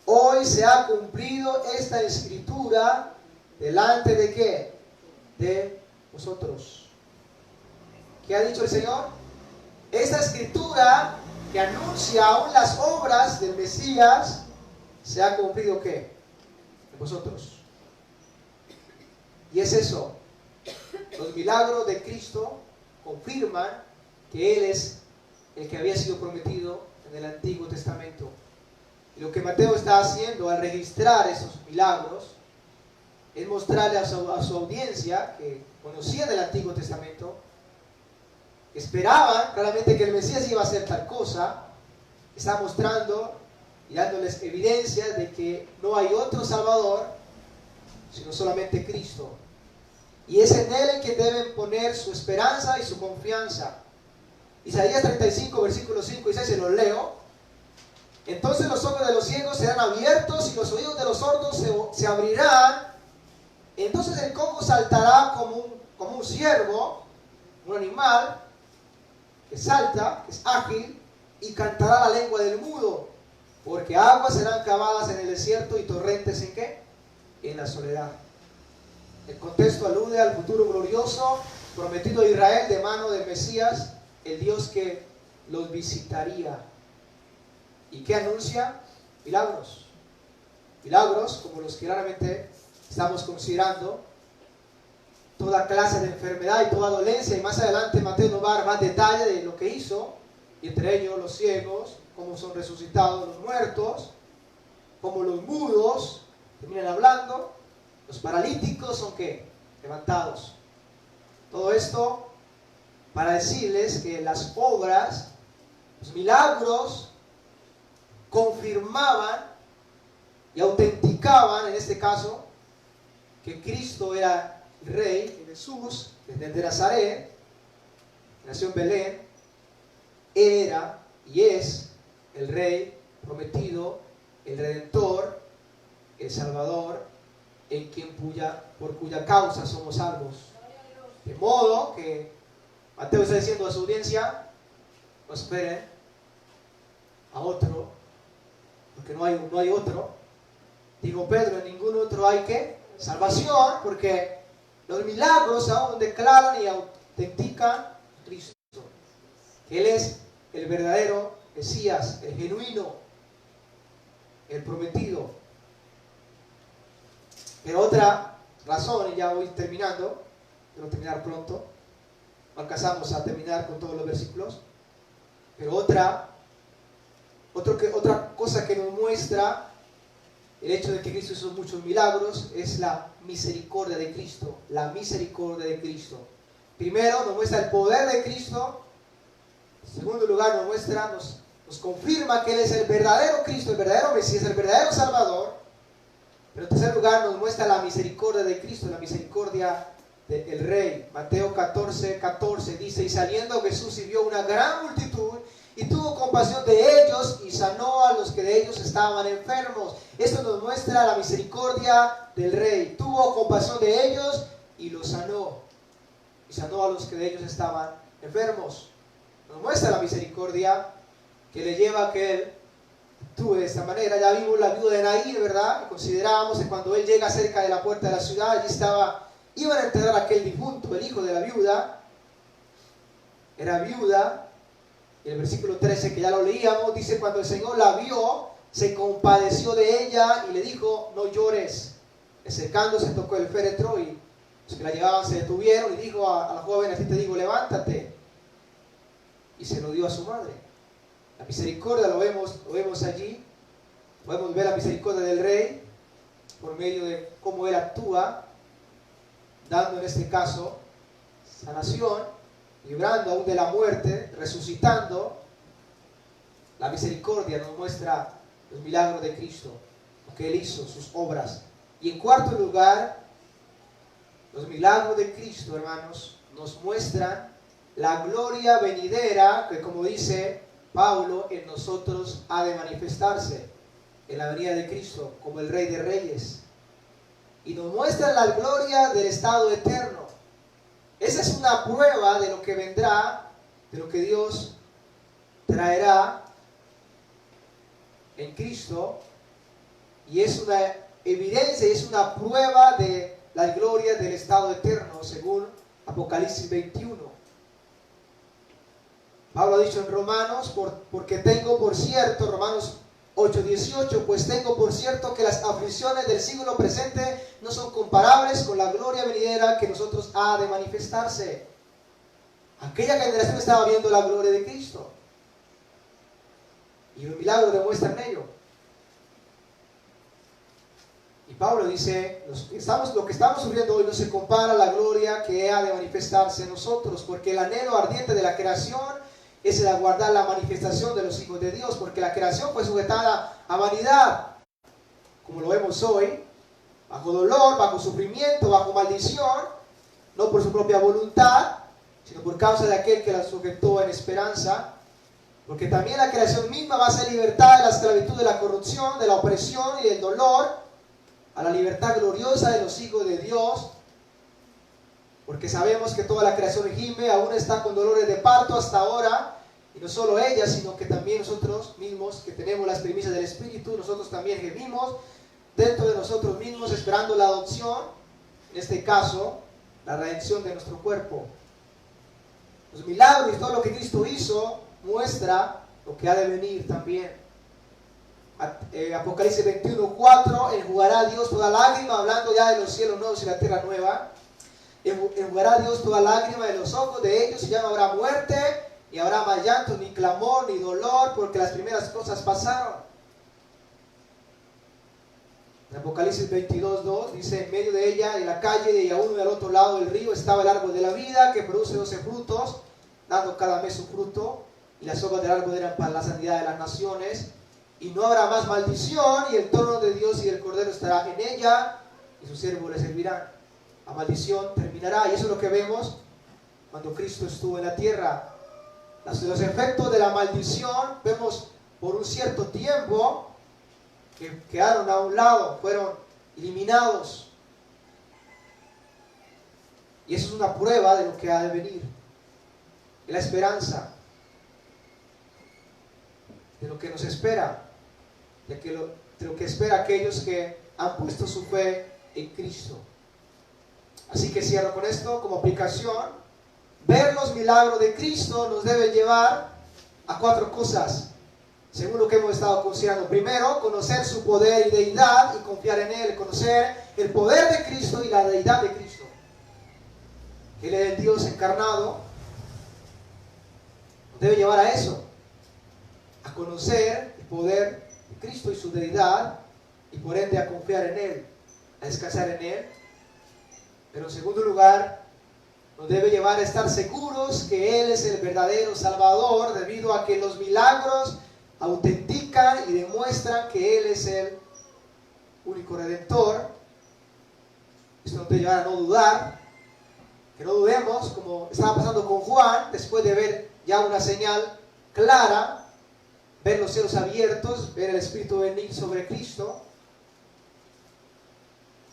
hoy se ha cumplido esta escritura delante de ¿qué? De vosotros. ¿Qué ha dicho el Señor? Esta escritura que anuncia aún las obras del Mesías se ha cumplido ¿qué? En vosotros. Y es eso. Los milagros de Cristo confirman que Él es el que había sido prometido en el Antiguo Testamento. Y lo que Mateo está haciendo al registrar esos milagros es mostrarle a su audiencia que conocían el Antiguo Testamento, esperaban claramente que el Mesías iba a hacer tal cosa, está mostrando y dándoles evidencias de que no hay otro Salvador, sino solamente Cristo. Y es en Él en que deben poner su esperanza y su confianza. Isaías 35, versículos 5 y 6, se los leo. Entonces los ojos de los ciegos serán abiertos y los oídos de los sordos se abrirán. Entonces el cojo saltará como un ciervo, un animal, que salta, que es ágil, y cantará la lengua del mudo, porque aguas serán cavadas en el desierto y torrentes ¿en qué? En la soledad. El contexto alude al futuro glorioso prometido a Israel de mano del Mesías, el Dios que los visitaría. ¿Y qué anuncia? Milagros. Milagros como los que claramente estamos considerando, toda clase de enfermedad y toda dolencia, y más adelante Mateo nos va a dar más detalle de lo que hizo, y entre ellos los ciegos, cómo son resucitados los muertos, cómo los mudos terminan hablando, los paralíticos son ¿qué? Levantados. Todo esto para decirles que las obras, los milagros, confirmaban y autenticaban, en este caso, que Cristo era rey Jesús, desde Nazaret, nació en Belén, era y es el rey prometido, el redentor, el salvador, en quien por cuya causa somos salvos. De modo que Mateo está diciendo a su audiencia, no esperen a otro, porque no hay otro. Dijo Pedro, en ningún otro hay que salvación, porque los milagros aún declaran y autentican a Cristo. Él es el verdadero Mesías, el genuino, el prometido. Pero otra razón, y ya voy terminando, quiero terminar pronto, no alcanzamos a terminar con todos los versículos, pero otra cosa que nos muestra el hecho de que Cristo hizo muchos milagros es la misericordia de Cristo, la misericordia de Cristo. Primero nos muestra el poder de Cristo. En segundo lugar nos confirma que Él es el verdadero Cristo, el verdadero Mesías, el verdadero Salvador. Pero en tercer lugar nos muestra la misericordia de Cristo, la misericordia del Rey. Mateo 14:14 dice, y saliendo Jesús y vio una gran multitud, y tuvo compasión de ellos, y sanó a los que de ellos estaban enfermos. Esto nos muestra la misericordia del Rey. Tuvo compasión de ellos, y los sanó. Y sanó a los que de ellos estaban enfermos. Nos muestra la misericordia que le lleva a que Él actúe de esta manera. Ya vimos la viuda de Naín, ¿verdad? Y considerábamos que cuando Él llega cerca de la puerta de la ciudad, allí iban a enterrar a aquel difunto, el hijo de la viuda. Era viuda. Y el versículo 13, que ya lo leíamos, dice, cuando el Señor la vio, se compadeció de ella y le dijo, no llores. Acercándose, tocó el féretro y los que la llevaban se detuvieron y dijo a la joven, así te digo, levántate. Y se lo dio a su madre. La misericordia lo vemos allí. Podemos ver la misericordia del Rey por medio de cómo Él actúa, dando en este caso sanación, librando aún de la muerte, resucitando. La misericordia nos muestra los milagros de Cristo, lo que Él hizo, sus obras. Y en cuarto lugar, los milagros de Cristo, hermanos, nos muestran la gloria venidera que, como dice Pablo, en nosotros ha de manifestarse en la venida de Cristo como el Rey de Reyes. Y nos muestran la gloria del estado eterno. Esa es una prueba de lo que vendrá, de lo que Dios traerá en Cristo, y es una evidencia, es una prueba de la gloria del estado eterno, según Apocalipsis 21. Pablo ha dicho en Romanos, porque tengo por cierto, Romanos 8:18, pues tengo por cierto que las aflicciones del siglo presente no son comparables con la gloria venidera que nosotros ha de manifestarse. Aquella generación estaba viendo la gloria de Cristo, y los milagros demuestran ello. Y Pablo dice, lo que estamos sufriendo hoy no se compara a la gloria que ha de manifestarse en nosotros, porque el anhelo ardiente de la creación es el aguardar la manifestación de los hijos de Dios, porque la creación fue sujetada a vanidad, como lo vemos hoy, bajo dolor, bajo sufrimiento, bajo maldición, no por su propia voluntad, sino por causa de aquel que la sujetó en esperanza, porque también la creación misma va a ser libertada de la esclavitud, de la corrupción, de la opresión y del dolor, a la libertad gloriosa de los hijos de Dios, porque sabemos que toda la creación gime, aún está con dolores de parto hasta ahora, y no solo ella, sino que también nosotros mismos, que tenemos las primicias del Espíritu, nosotros también gemimos dentro de nosotros mismos, esperando la adopción, en este caso, la redención de nuestro cuerpo. Los milagros y todo lo que Cristo hizo muestra lo que ha de venir también. Apocalipsis 21:4, enjugará a Dios toda lágrima, hablando ya de los cielos nuevos y la tierra nueva. Enjugará a Dios toda lágrima de los ojos de ellos, y ya no habrá muerte, ni habrá más llanto, ni clamor, ni dolor, porque las primeras cosas pasaron. En Apocalipsis 22:2 dice, en medio de ella, en la calle y aún al otro lado del río, estaba el árbol de la vida, que produce 12 frutos, dando cada mes su fruto, y las hojas del árbol eran para la sanidad de las naciones, y no habrá más maldición, y el trono de Dios y del Cordero estará en ella, y sus siervos le servirán. la maldición terminará. Y eso es lo que vemos cuando Cristo estuvo en la tierra. Los efectos de la maldición vemos por un cierto tiempo que quedaron a un lado, fueron eliminados. Y eso es una prueba de lo que ha de venir, de la esperanza, de lo que nos espera, de lo que espera aquellos que han puesto su fe en Cristo. Así que cierro con esto como aplicación. Ver los milagros de Cristo nos debe llevar a 4 cosas, según lo que hemos estado considerando. Primero, conocer su poder y deidad y confiar en Él. Conocer el poder de Cristo y la deidad de Cristo. Él es el Dios encarnado. Nos debe llevar a eso, a conocer el poder de Cristo y su deidad, y por ende a confiar en Él, a descansar en Él. Pero en segundo lugar, nos debe llevar a estar seguros que Él es el verdadero Salvador, debido a que los milagros autentican y demuestran que Él es el único Redentor. Esto nos debe llevar a no dudar, que no dudemos, como estaba pasando con Juan, después de ver ya una señal clara, ver los cielos abiertos, ver el Espíritu venir sobre Cristo.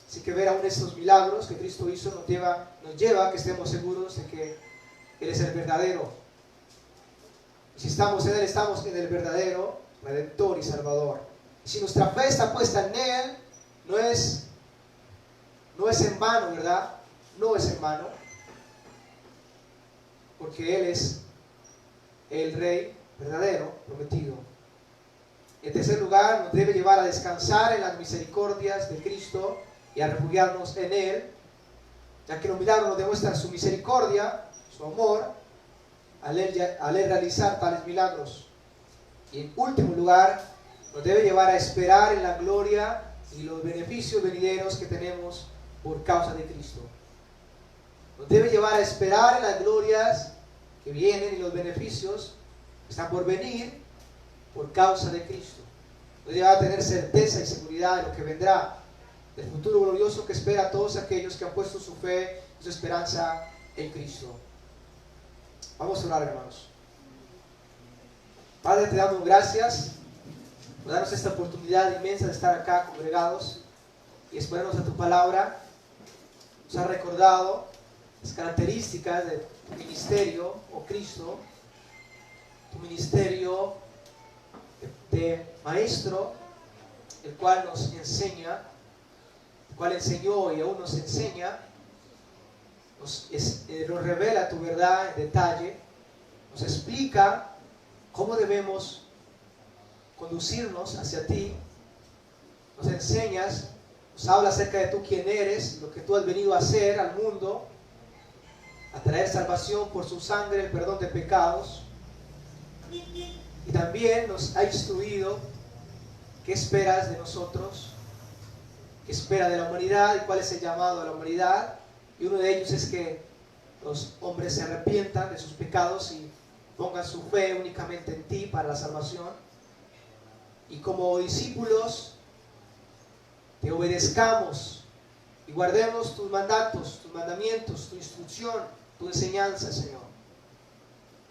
Así que ver aún estos milagros que Cristo hizo nos lleva a que estemos seguros de que Él es el verdadero. Y si estamos en Él, estamos en el verdadero Redentor y Salvador. Y si nuestra fe está puesta en Él, no es en vano, ¿verdad? No es en vano. Porque Él es el Rey verdadero, prometido. En tercer lugar, nos debe llevar a descansar en las misericordias de Cristo y a refugiarnos en Él, ya que los milagros nos demuestran su misericordia, su amor, al Él realizar tales milagros. Y en último lugar, nos debe llevar a esperar en la gloria y los beneficios venideros que tenemos por causa de Cristo. Nos debe llevar a esperar en las glorias que vienen y los beneficios que están por venir por causa de Cristo. Nos lleva a tener certeza y seguridad de lo que vendrá, del futuro glorioso que espera a todos aquellos que han puesto su fe y su esperanza en Cristo. Vamos a orar, hermanos. Padre, te damos gracias por darnos esta oportunidad inmensa de estar acá congregados y exponernos a tu palabra. Nos ha recordado las características de tu ministerio, oh Cristo, tu ministerio de maestro, el cual nos enseña, el cual enseñó y aún nos enseña, nos revela tu verdad en detalle, nos explica cómo debemos conducirnos hacia ti, nos enseñas, nos habla acerca de tú quién eres, lo que tú has venido a hacer al mundo, a traer salvación por su sangre, el perdón de pecados, y también nos ha instruido qué esperas de nosotros, qué espera de la humanidad y cuál es el llamado a la humanidad. Y uno de ellos es que los hombres se arrepientan de sus pecados y pongan su fe únicamente en ti para la salvación. Y como discípulos te obedezcamos y guardemos tus mandatos, tus mandamientos, tu instrucción, tu enseñanza, Señor.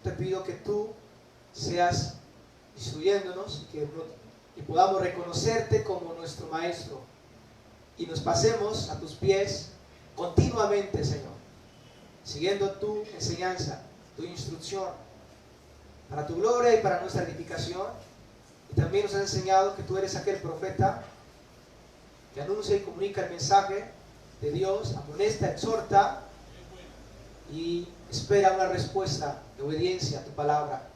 Te pido que tú seas instruyéndonos y podamos reconocerte como nuestro Maestro y nos pasemos a tus pies continuamente, Señor, siguiendo tu enseñanza, tu instrucción, para tu gloria y para nuestra edificación. Y también nos has enseñado que tú eres aquel profeta que anuncia y comunica el mensaje de Dios, amonesta, exhorta y espera una respuesta de obediencia a tu palabra.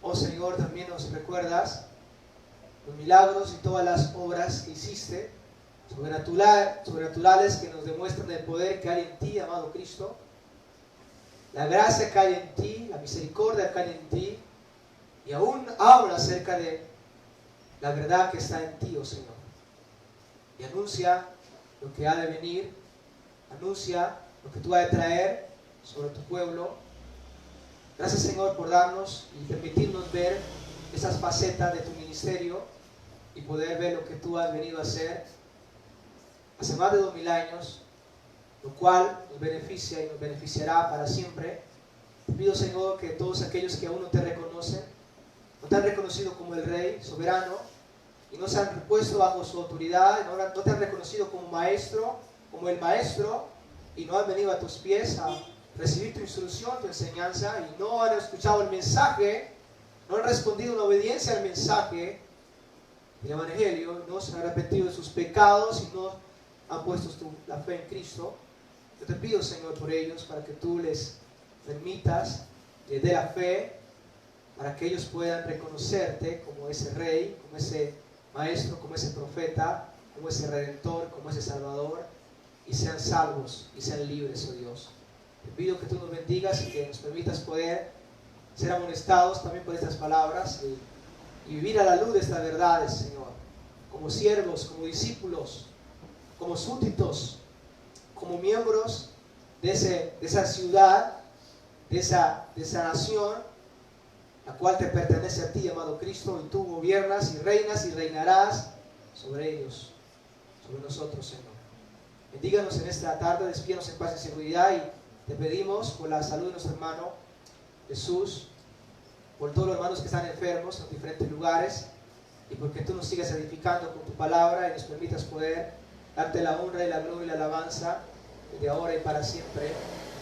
Oh Señor, también nos recuerdas los milagros y todas las obras que hiciste, sobrenaturales, que nos demuestran el poder que hay en ti, amado Cristo, la gracia que hay en ti, la misericordia que hay en ti, y aún habla acerca de la verdad que está en ti, oh Señor, y anuncia lo que ha de venir, anuncia lo que tú has de traer sobre tu pueblo. Gracias, Señor, por darnos y permitirnos ver esas facetas de tu ministerio y poder ver lo que tú has venido a hacer hace más de 2000 años lo cual nos beneficia y nos beneficiará para siempre. Te pido, Señor, que todos aquellos que aún no te reconocen, no te han reconocido como el Rey soberano, y no se han puesto bajo su autoridad, no te han reconocido como maestro, como el maestro, y no han venido a tus pies a recibir tu instrucción, tu enseñanza, y no han escuchado el mensaje, no han respondido en obediencia al mensaje del Evangelio, no se han arrepentido de sus pecados y no han puesto la fe en Cristo. Yo te pido, Señor, por ellos, para que tú les permitas, les dé la fe, para que ellos puedan reconocerte como ese Rey, como ese Maestro, como ese Profeta, como ese Redentor, como ese Salvador, y sean salvos y sean libres, oh Dios. Te pido que tú nos bendigas y que nos permitas poder ser amonestados también por estas palabras y vivir a la luz de estas verdades, Señor, como siervos, como discípulos, como súbditos, como miembros de esa ciudad, de esa nación, la cual te pertenece a ti, amado Cristo, y tú gobiernas y reinas y reinarás sobre ellos, sobre nosotros, Señor. Bendíganos en esta tarde, despídanos en paz y seguridad, y te pedimos por la salud de nuestro hermano Jesús, por todos los hermanos que están enfermos en diferentes lugares, y porque tú nos sigas edificando con tu palabra y nos permitas poder darte la honra y la gloria y la alabanza desde ahora y para siempre.